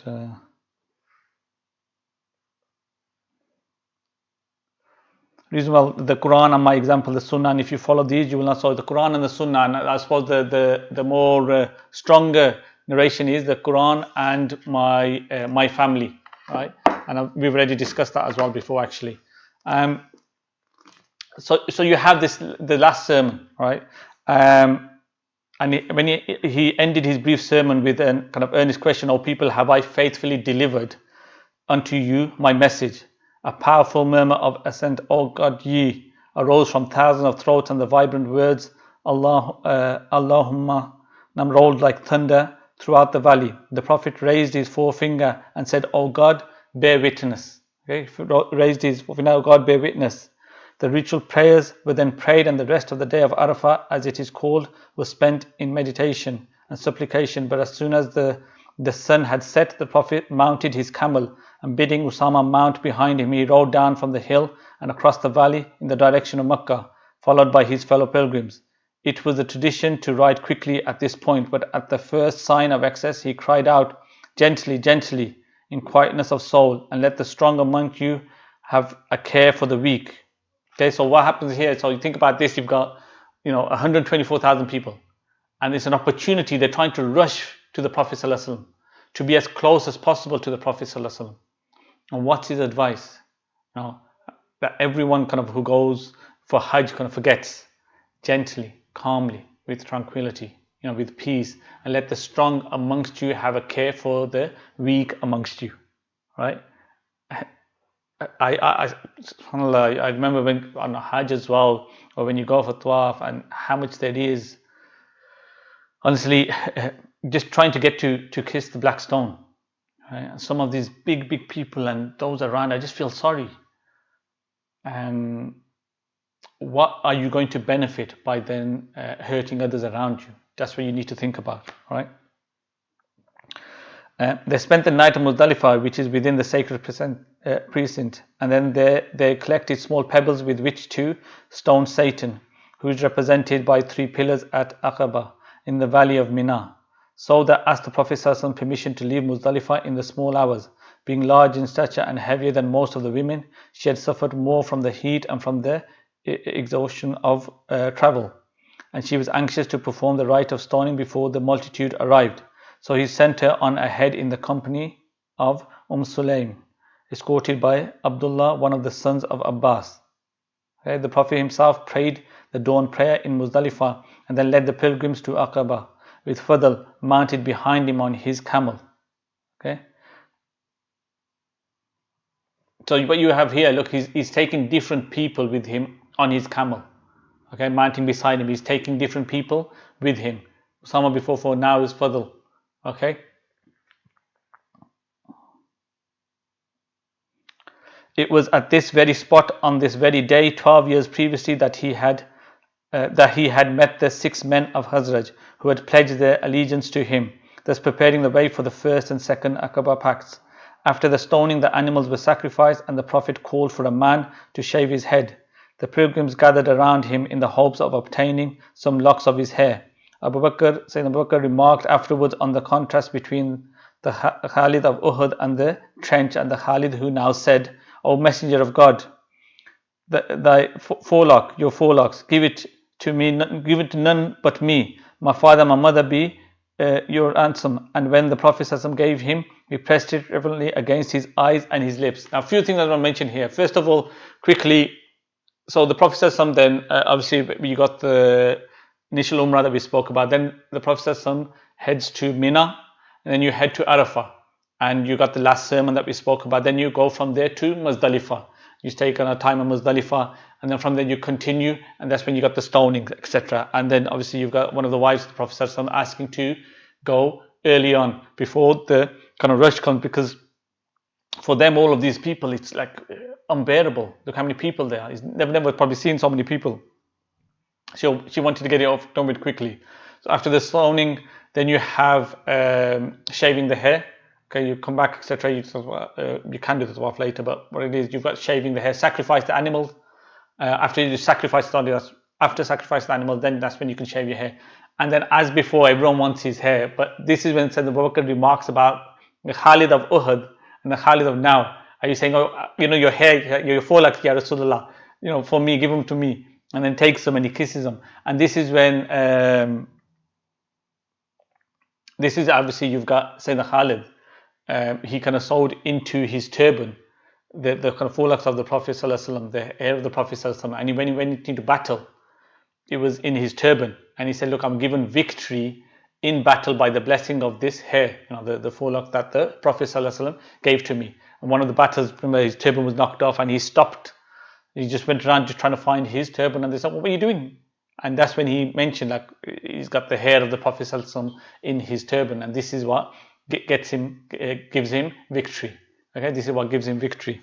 reason well, the Quran and my example, the Sunnah, and if you follow these, you will not. So the Quran and the Sunnah, and I suppose the more stronger narration is the Quran and my family, right? And we've already discussed that as well before, actually. So you have the last sermon, right? And when he ended his brief sermon with a kind of earnest question, "O people, have I faithfully delivered unto you my message?" A powerful murmur of assent, "O God, ye," arose from thousands of throats, and the vibrant words, Allahumma, rolled like thunder throughout the valley. The Prophet raised his forefinger and said, "O God, bear witness." Okay, raised his forefinger, "O God, bear witness." The ritual prayers were then prayed, and the rest of the day of Arafah, as it is called, was spent in meditation and supplication. But as soon as the sun had set, the Prophet mounted his camel, and bidding Usama mount behind him, he rode down from the hill and across the valley in the direction of Mecca, followed by his fellow pilgrims. It was the tradition to ride quickly at this point, but at the first sign of excess, he cried out, "Gently, gently, in quietness of soul, and let the strong among you have a care for the weak." Okay, so what happens here? So you think about this, you've got 124,000 people, and it's an opportunity. They're trying to rush to the Prophet ﷺ, to be as close as possible to the Prophet ﷺ. And what's his advice? That everyone kind of who goes for Hajj kind of forgets: gently, calmly, with tranquility. with peace, and let the strong amongst you have a care for the weak amongst you, right? I remember when on Hajj as well, or when you go for tawaf, and how much there is, honestly, just trying to get to kiss the black stone, right? And some of these big people and those around, I just feel sorry. What are you going to benefit by then hurting others around you? That's what you need to think about, right? They spent the night in Muzdalifah, which is within the sacred precinct, and then they collected small pebbles with which to stone Satan, who is represented by 3 pillars at Aqaba in the valley of Mina. So they asked the Prophet ﷺ permission to leave Muzdalifah in the small hours. Being large in stature and heavier than most of the women, she had suffered more from the heat and from the exhaustion of travel, and she was anxious to perform the rite of stoning before the multitude arrived. So he sent her on ahead in the company of Sulaim, escorted by Abdullah, one of the sons of Abbas. Okay, the Prophet himself prayed the dawn prayer in Muzdalifah and then led the pilgrims to Aqaba, with Fadl mounted behind him on his camel. Okay. So what you have here, look, he's taking different people with him on his camel. Okay, mounting beside him, he's taking different people with him. Usama before 4, now is Fadl. Okay. It was at this very spot on this very day 12 years previously that he had met the 6 men of Hazraj who had pledged their allegiance to him, thus preparing the way for the first and second Aqaba pacts. After the stoning, the animals were sacrificed and the Prophet called for a man to shave his head. The pilgrims gathered around him in the hopes of obtaining some locks of his hair. Sayyidina Abu Bakr remarked afterwards on the contrast between the Khalid of Uhud and the trench, and the Khalid who now said, O Messenger of God, thy forelock, your forelocks, give it to me, give it to none but me. My father, my mother be your ransom. And when the Prophet ﷺ gave him, he pressed it reverently against his eyes and his lips. Now, a few things I want to mention here. First of all, quickly, so the Prophet ﷺ then, obviously, you got the initial Umrah that we spoke about. Then the Prophet ﷺ heads to Mina, and then you head to Arafah, and you got the last sermon that we spoke about. Then you go from there to Muzdalifah. You stay on a time in Muzdalifah, and then from there you continue, and that's when you got the stoning, etc. And then obviously you've got one of the wives of the Prophet ﷺ asking to go early on before the kind of rush comes, because for them, all of these people, it's like unbearable. Look how many people there are. They've never probably seen so many people. So she wanted to get it done with quickly. So after the stoning, then you have shaving the hair. Okay, you come back, etc. You can do the tawaf later, but what it is, you've got shaving the hair, sacrifice the animal. After you sacrifice the animal, then that's when you can shave your hair. And then, as before, everyone wants his hair. But this is when Sayyidina Abu Bakr remarks about the Khalid of Uhud and the Khalid of now. Are you saying, oh, your hair, your forelock, Ya Rasulullah, for me, give them to me, and then takes them and he kisses them. And this is when, this is obviously you've got Sayyidina Khalid. He kind of sewed into his turban the kind of forelocks of the Prophet ﷺ, the hair of the Prophet ﷺ, and when he went into battle, it was in his turban, and he said, look, I'm given victory in battle by the blessing of this hair, the forelock that the Prophet ﷺ gave to me. And one of the battles, remember, his turban was knocked off and he stopped. He just went around just trying to find his turban, and they said, what are you doing? And that's when he mentioned, like, he's got the hair of the Prophet ﷺ in his turban, and this is what gives him victory. Okay, this is what gives him victory.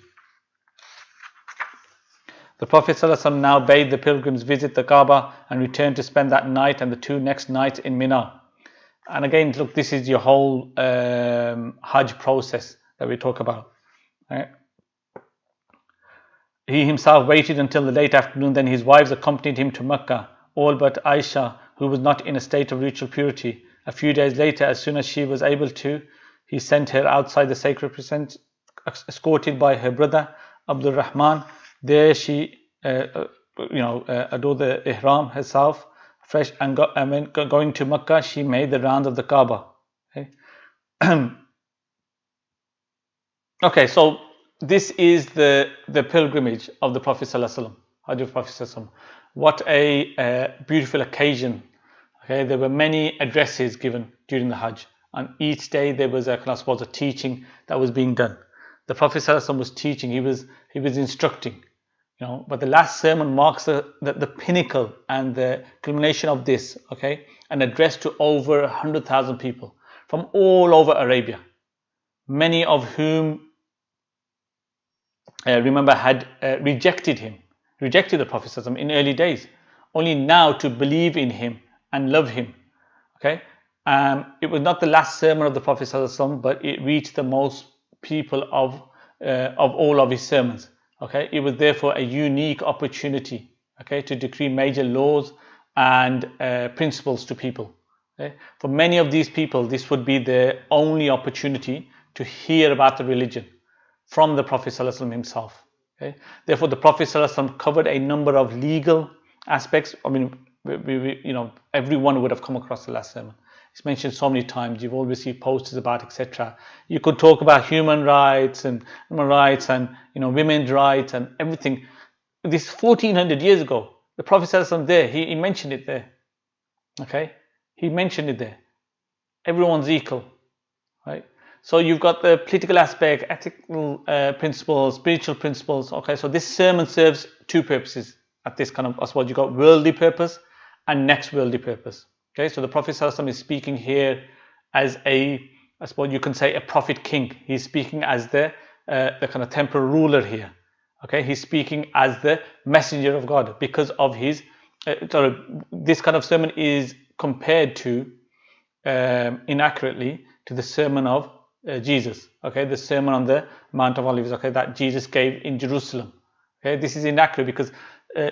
The Prophet ﷺ now bade the pilgrims visit the Kaaba and return to spend that night and the 2 next nights in Mina. And again, look, this is your whole Hajj process that we talk about. Right? He himself waited until the late afternoon, then his wives accompanied him to Mecca, all but Aisha, who was not in a state of ritual purity. A few days later, as soon as she was able to, he sent her outside the sacred precinct, escorted by her brother Abdul Rahman. There she adored the ihram herself, fresh, and going to Mecca, she made the round of the Kaaba. Okay, okay, so this is the pilgrimage of the Prophet ﷺ, Hajj of Prophet ﷺ. What a beautiful occasion. Okay, there were many addresses given during the Hajj. On each day there was a teaching that was being done. The Prophet ﷺ was teaching, he was instructing, but the last sermon marks the pinnacle and the culmination of this, okay? An address to over 100,000 people from all over Arabia, many of whom remember had rejected the Prophet ﷺ in early days, only now to believe in him and love him, okay? It was not the last sermon of the Prophet ﷺ, but it reached the most people of all of his sermons. Okay, it was therefore a unique opportunity, okay, to decree major laws and principles to people. Okay? For many of these people, this would be their only opportunity to hear about the religion from the Prophet ﷺ himself. Okay? Therefore, the Prophet ﷺ covered a number of legal aspects. I mean, everyone would have come across the last sermon. It's mentioned so many times. You've always seen posters about, etc. You could talk about human rights and women's rights and everything. This 1400 years ago, the Prophet ﷺ there, he mentioned it there. Okay, he mentioned it there. Everyone's equal, right? So you've got the political aspect, ethical principles, spiritual principles. Okay, so this sermon serves two purposes. At this kind of, I suppose, you've got worldly purpose and next worldly purpose. Okay, so the Prophet ﷺ is speaking here as I suppose you can say, a prophet king. He's speaking as the kind of temporal ruler here. Okay, he's speaking as the messenger of God because of his. This kind of sermon is compared to inaccurately to the sermon of Jesus. Okay, the sermon on the Mount of Olives. Okay, that Jesus gave in Jerusalem. Okay, this is inaccurate because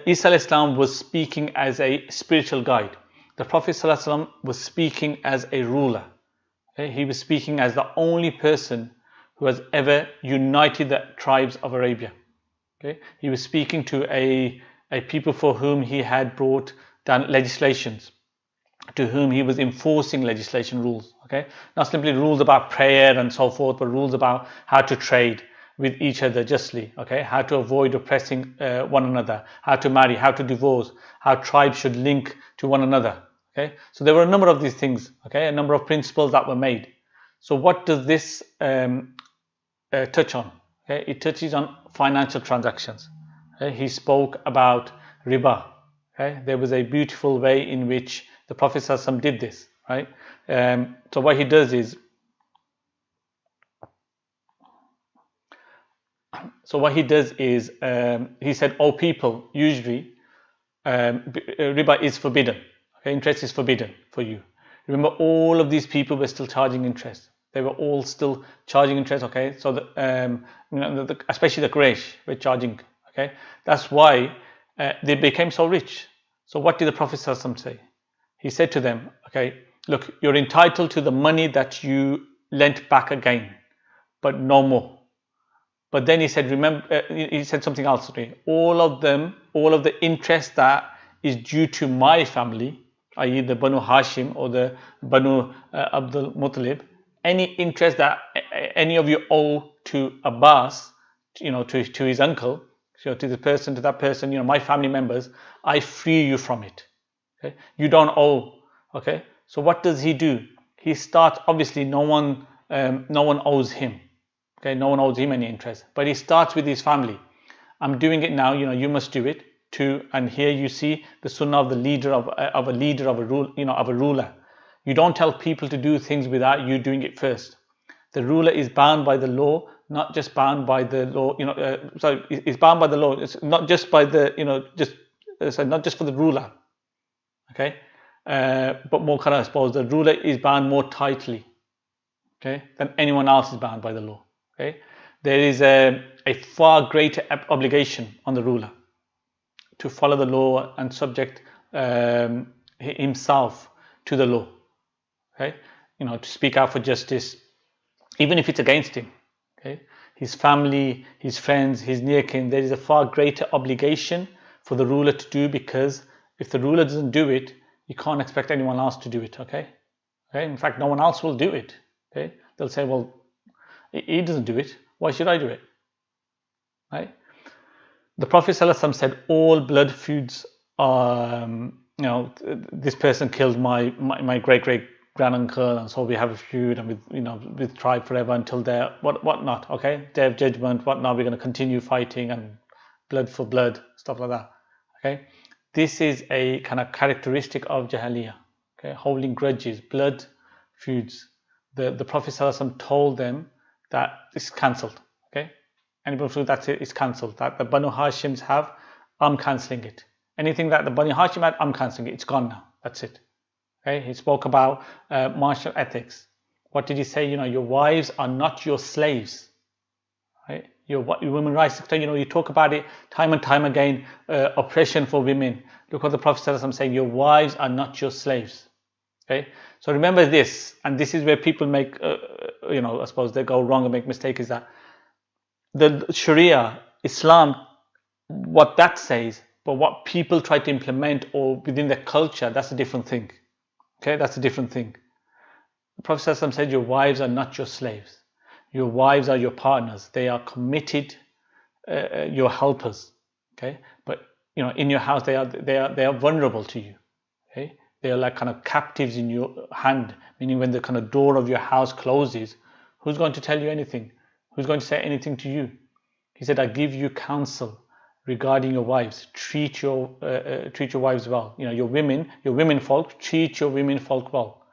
Isa al-Islam was speaking as a spiritual guide. The Prophet ﷺ was speaking as a ruler. Okay? He was speaking as the only person who has ever united the tribes of Arabia. Okay? He was speaking to a people for whom he had brought down legislations, to whom he was enforcing legislation rules. Okay? Not simply rules about prayer and so forth, but rules about how to trade with each other justly, okay? How to avoid oppressing one another, how to marry, how to divorce, how tribes should link to one another, okay? So there were a number of these things, okay? A number of principles that were made. So what does this touch on? Okay? It touches on financial transactions. Okay? He spoke about riba. Okay? There was a beautiful way in which the Prophet ﷺ did this, right? So what he does is, he said, "Oh people, usually riba is forbidden. Okay, interest is forbidden for you." Remember, all of these people were still charging interest. They were all still charging interest. Okay, so especially the Quraysh were charging. Okay, that's why they became so rich. So what did the Prophet ﷺ say? He said to them, "Okay, look, you're entitled to the money that you lent back again, but no more." But then he said, remember, he said something else. All of the interest that is due to my family, i.e. the Banu Hashim or the Banu Abdul Muttalib, any interest that any of you owe to Abbas, to his uncle, to that person, my family members, I free you from it. Okay? You don't owe. Okay? So what does he do? He starts, obviously no one owes him. Okay, no one owes him any interest, but he starts with his family. I'm doing it now. You must do it too. And here you see the sunnah of the leader of a ruler. You don't tell people to do things without you doing it first. The ruler is bound by the law, not just bound by the law. Is bound by the law. It's not just by the not just for the ruler. Okay, but more kind of, I suppose, the ruler is bound more tightly. Okay, than anyone else is bound by the law. Okay, there is a far greater obligation on the ruler to follow the law and subject himself to the law. Okay, to speak out for justice, even if it's against him. Okay, his family, his friends, his near kin. There is a far greater obligation for the ruler to do, because if the ruler doesn't do it, you can't expect anyone else to do it. Okay, in fact, no one else will do it. Okay, they'll say, well, he doesn't do it, why should I do it? Right? The Prophet ﷺ said all blood feuds are this person killed my great grand uncle, and so we have a feud, and with tribe forever until their what not. Okay, day of judgment. What now? We're going to continue fighting and blood for blood, stuff like that. Okay, this is a kind of characteristic of Jahiliyyah. Okay, holding grudges, blood feuds. The Prophet ﷺ told them that it's cancelled. Okay, anybody who that's it, it's cancelled. That the Banu Hashims have, I'm cancelling it. Anything that the Banu Hashim had, I'm cancelling it. It's gone now. That's it. Okay, he spoke about martial ethics. What did he say? Your wives are not your slaves. Right? Your women rights. You talk about it time and time again. Oppression for women. Look what the Prophet ﷺ saying. Your wives are not your slaves. Okay, so remember this, and this is where people make, I suppose they go wrong and make mistake, is that the Sharia, Islam, what that says, but what people try to implement or within their culture, that's a different thing. Okay, that's a different thing. The Prophet ﷺ said, your wives are not your slaves. Your wives are your partners. They are committed, your helpers. Okay, but in your house they are vulnerable to you. Okay. They are like kind of captives in your hand, meaning when the kind of door of your house closes, who's going to tell you anything? Who's going to say anything to you? He said, I give you counsel regarding your wives. Treat your wives well. Your women folk, treat your women folk well.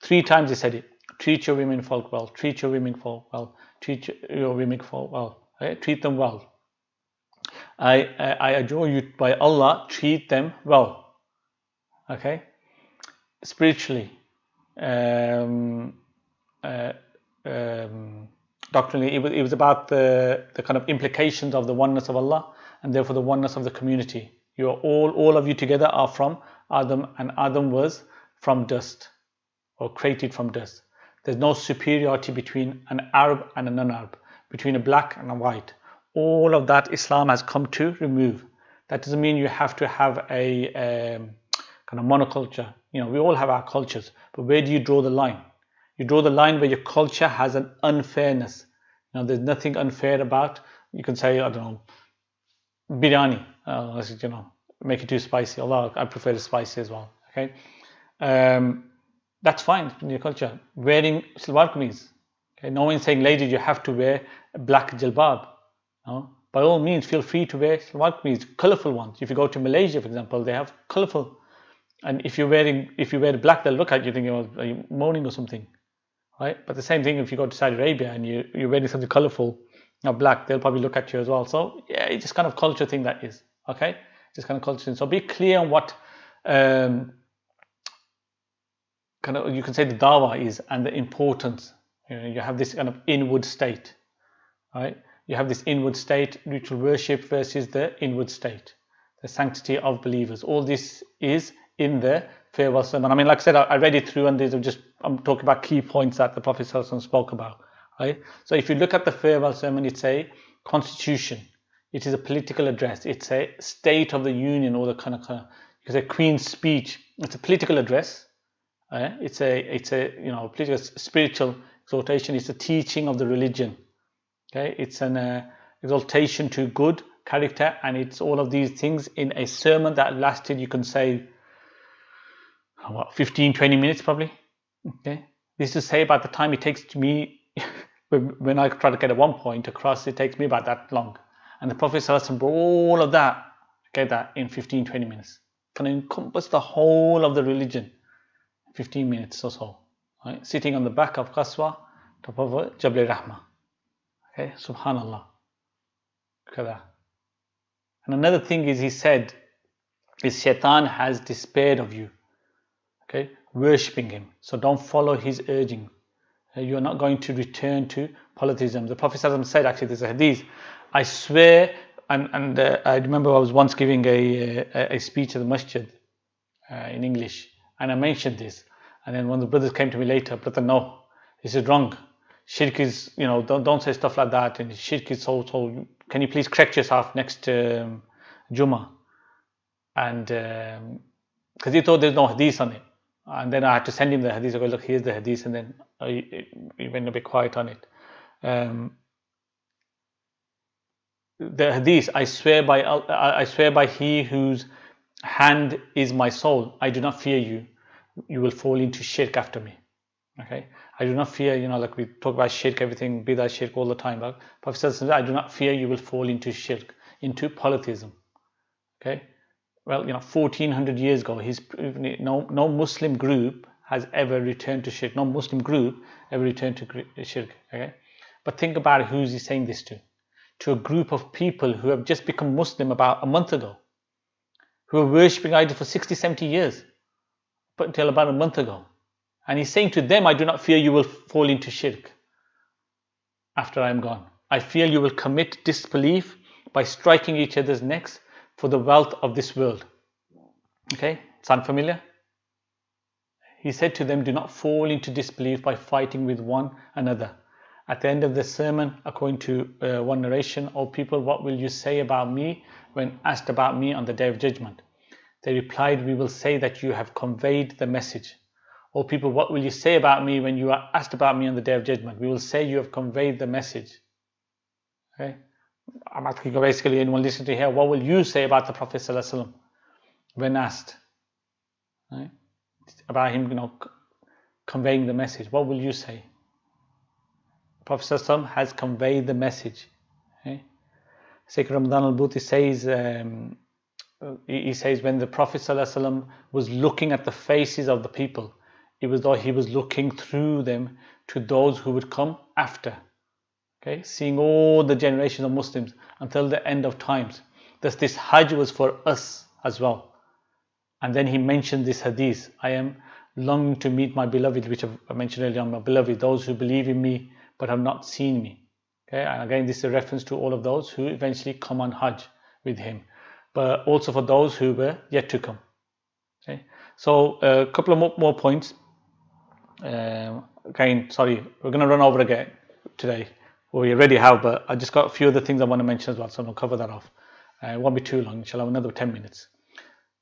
3 times he said it. Treat your women folk well. Treat your women folk well. Treat your women folk well. Right? Treat them well. I adjure you by Allah, treat them well. Okay. Spiritually, doctrinally, it was about the kind of implications of the oneness of Allah, and therefore the oneness of the community. You are all of you together are from Adam, and Adam was from dust, or created from dust. There's no superiority between an Arab and a non-Arab, between a black and a white. All of that Islam has come to remove. That doesn't mean you have to have a kind of monoculture. We all have our cultures, but where do you draw the line? You draw the line where your culture has an unfairness. There's nothing unfair about, you can say, I don't know, biryani, make it too spicy, although I prefer it spicy as well. Okay, that's fine in your culture. Wearing salwar kameez, okay, no one's saying, ladies, you have to wear a black jilbab. No? By all means, feel free to wear salwar kameez, colourful ones. If you go to Malaysia, for example, they have colourful. And if you wear black, they'll look at you thinking, are you moaning or something, right? But the same thing if you go to Saudi Arabia and you're wearing something colourful, not black, they'll probably look at you as well. So yeah, it's just kind of culture thing that is, okay? Just kind of culture thing. So be clear on what kind of, you can say, the dawah is and the importance. You have this kind of inward state, right? You have this inward state, ritual worship versus the inward state, the sanctity of believers. All this is in the farewell sermon. I mean, like I said, I read it through, and I'm talking about key points that the Prophet ﷺ spoke about. Right? So if you look at the farewell sermon, it's a constitution. It is a political address. It's a state of the union, or the kind of you can say Queen's speech. It's a political address. It's a political spiritual exhortation. It's a teaching of the religion. Okay, it's an exaltation to good character, and it's all of these things in a sermon that lasted, you can say, 15-20 minutes probably. Okay, this is to say about the time it takes to me when I try to get at one point across, it takes me about that long. And the Prophet ﷺ brought all of that, get that in 15-20 minutes. Can encompass the whole of the religion in 15 minutes or so. Right? Sitting on the back of Qaswa, top of Jabal Rahmah. Okay, subhanallah. Look at that. And another thing is, he said, is Shaitan has despaired of you. Okay, worshipping him. So don't follow his urging. You are not going to return to polytheism. The Prophet ﷺ said, actually, there's a hadith, I swear, and I remember I was once giving a speech at the masjid in English, and I mentioned this, and then one of the brothers came to me later, brother, no, this is wrong. Shirk is, don't say stuff like that, and shirk is so, can you please correct yourself next Jummah? And because he thought there's no hadith on it. And then I had to send him the hadith. I go, look, here's the hadith, and then he went a bit quiet on it. The hadith, I swear by he whose hand is my soul. I do not fear you. You will fall into shirk after me. Okay, I do not fear, like we talk about shirk, everything, bidah, shirk all the time. But Prophet says, I do not fear you will fall into shirk, into polytheism. Okay, well, 1400 years ago, no Muslim group has ever returned to shirk. No Muslim group ever returned to shirk. Okay, but think about who's he saying this to? To a group of people who have just become Muslim about a month ago, who were worshipping idols for 60, 70 years, but until about a month ago. And he's saying to them, I do not fear you will fall into shirk after I am gone. I fear you will commit disbelief by striking each other's necks for the wealth of this world. Okay, sound familiar? He said to them, do not fall into disbelief by fighting with one another. At the end of the sermon, according to one narration, O people, what will you say about me when asked about me on the day of judgment? They replied, we will say that you have conveyed the message. O people, what will you say about me when you are asked about me on the day of judgment? We will say you have conveyed the message. Okay, I'm asking basically anyone listening to here, what will you say about the Prophet ﷺ when asked, right, about him, conveying the message? What will you say? Prophet ﷺ has conveyed the message. Okay? Sheikh Ramadan al-Bhuti says, he says, when the Prophet ﷺ was looking at the faces of the people, it was though he was looking through them to those who would come after. Okay, seeing all the generations of Muslims until the end of times. Thus this Hajj was for us as well. And then he mentioned this hadith, I am longing to meet my beloved, which I mentioned earlier on, my beloved, those who believe in me but have not seen me. Okay, and again this is a reference to all of those who eventually come on Hajj with him, but also for those who were yet to come. Okay, so a couple of more points. Again, sorry, we're going to run over again today. Well, we already have, but I just got a few other things I want to mention as well, so I'm going to cover that off. It won't be too long, inshallah, another 10 minutes.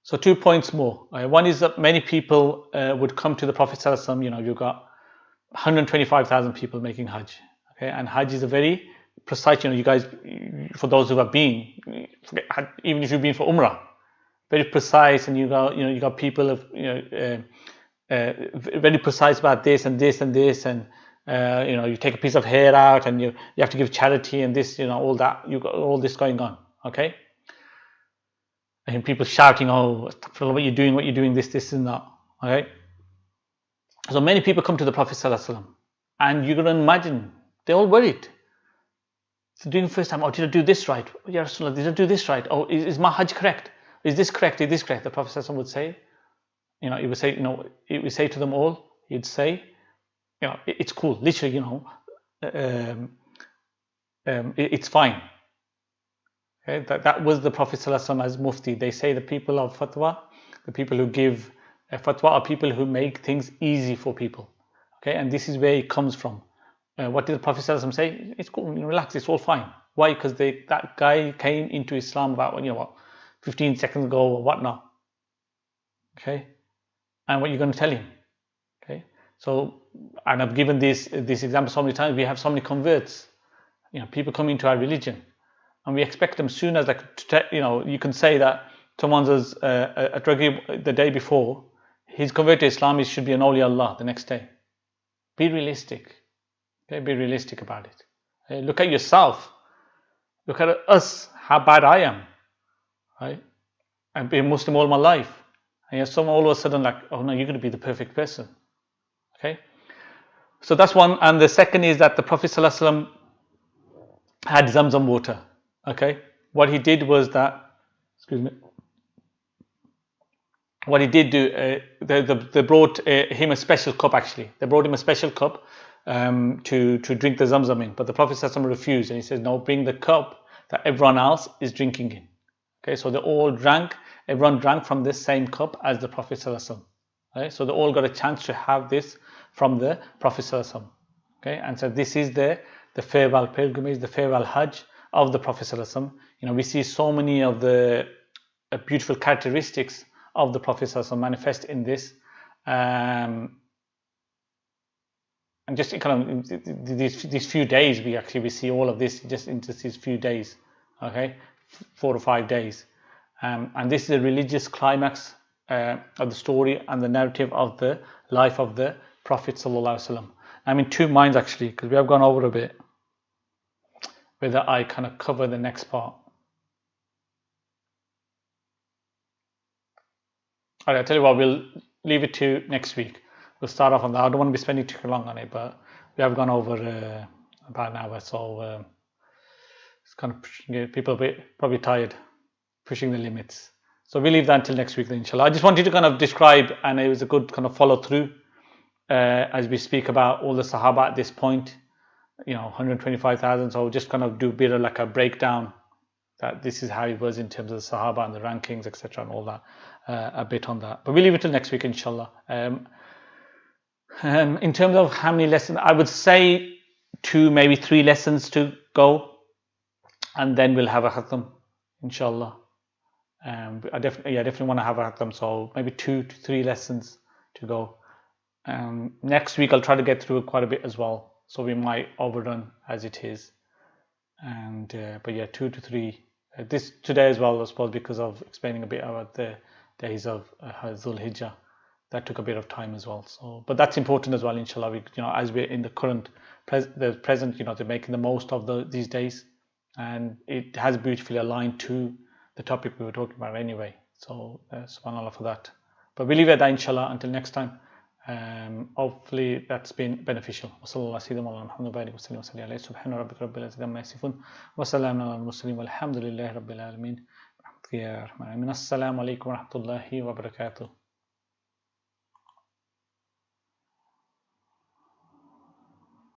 So 2 points more. One is that many people would come to the Prophet ﷺ, you've got 125,000 people making Hajj. Okay, and Hajj is a very precise, you guys, for those who have been, even if you've been for Umrah, very precise, and you got people of, very precise about this and this and this, and you take a piece of hair out and you have to give charity and this, all that, you got all this going on. Okay, and people shouting, oh, what you're doing, this and that. Okay, so many people come to the Prophet ﷺ, and you're going to imagine they're all worried. So doing the first time, oh, did I do this right? Ya Rasulullah, did I do this right? Oh, is my Hajj correct? Is this correct? Is this correct? The Prophet ﷺ would say, he would say, he would say to them all, he'd say, it's cool, literally, it's fine. Okay? That was the Prophet ﷺ as Mufti. They say the people of fatwa, the people who give fatwa are people who make things easy for people. Okay, and this is where it comes from. What did the Prophet ﷺ say? It's cool, relax, it's all fine. Why? Because that guy came into Islam about 15 seconds ago or whatnot. Okay, and what you're going to tell him? Okay, so, and I've given this example so many times. We have so many converts, people come into our religion, and we expect them soon as you can say that someone's a druggie the day before, he's converted to Islam, he should be an awliya Allah the next day. Be realistic. Okay, be realistic about it. Okay, look at yourself. Look at us, how bad I am. Right? I've been Muslim all my life. And you're someone all of a sudden like, oh no, you're going to be the perfect person. Okay? So that's one. And the second is that the Prophet ﷺ had Zamzam water. Okay? What he did was that, what he did do, they brought him a special cup actually. They brought him a special cup to drink the Zamzam in. But the Prophet ﷺ refused, and he said, no, bring the cup that everyone else is drinking in. Okay, so everyone drank from this same cup as the Prophet ﷺ. Okay, so they all got a chance to have this from the Prophet ﷺ. Okay, and so this is the farewell pilgrimage, the farewell Hajj of the Prophet ﷺ. We see so many of the beautiful characteristics of the Prophet ﷺ manifest in this. And just kind of these few days, we see all of this just into these few days. Okay, 4 or 5 days. and this is a religious climax of the story and the narrative of the life of the Prophet sallallahu alaihi wasallam. I'm in two minds actually, because we have gone over a bit, whether I kind of cover the next part. Alright, I'll tell you what, we'll leave it to next week. We'll start off on that. I don't want to be spending too long on it, but we have gone over about an hour, so it's kind of pushing it. People are a bit probably tired, pushing the limits. So we'll leave that until next week, then, inshallah. I just wanted to kind of describe, and it was a good kind of follow through as we speak about all the Sahaba at this point, 125,000. So just kind of do a bit of like a breakdown that this is how it was in terms of the Sahaba and the rankings, etc., and all that, a bit on that. But we'll leave it till next week, inshallah. In terms of how many lessons, I would say 2, maybe 3 lessons to go, and then we'll have a khatam, inshallah. I definitely want to have a khatam, so maybe 2 to 3 lessons to go. Next week I'll try to get through quite a bit as well, so we might overrun as it is. But yeah, 2 to 3 this today as well, I suppose, because of explaining a bit about the days of Dhul Hijjah. That took a bit of time as well. So, but that's important as well, inshallah. As we're in the present, they're making the most of these days, and it has beautifully aligned to the topic we were talking about anyway. So, subhanallah for that. But we leave it at that, inshallah, until next time. Hopefully that's been beneficial. وصلى الله سيدنا مولانا محمد وبارك وسلم وسلم عليه سبحان ربك رب العزة عما يصفون وسلام على المرسلين والحمد لله رب العالمين. السلام عليكم ورحمة الله وبركاته.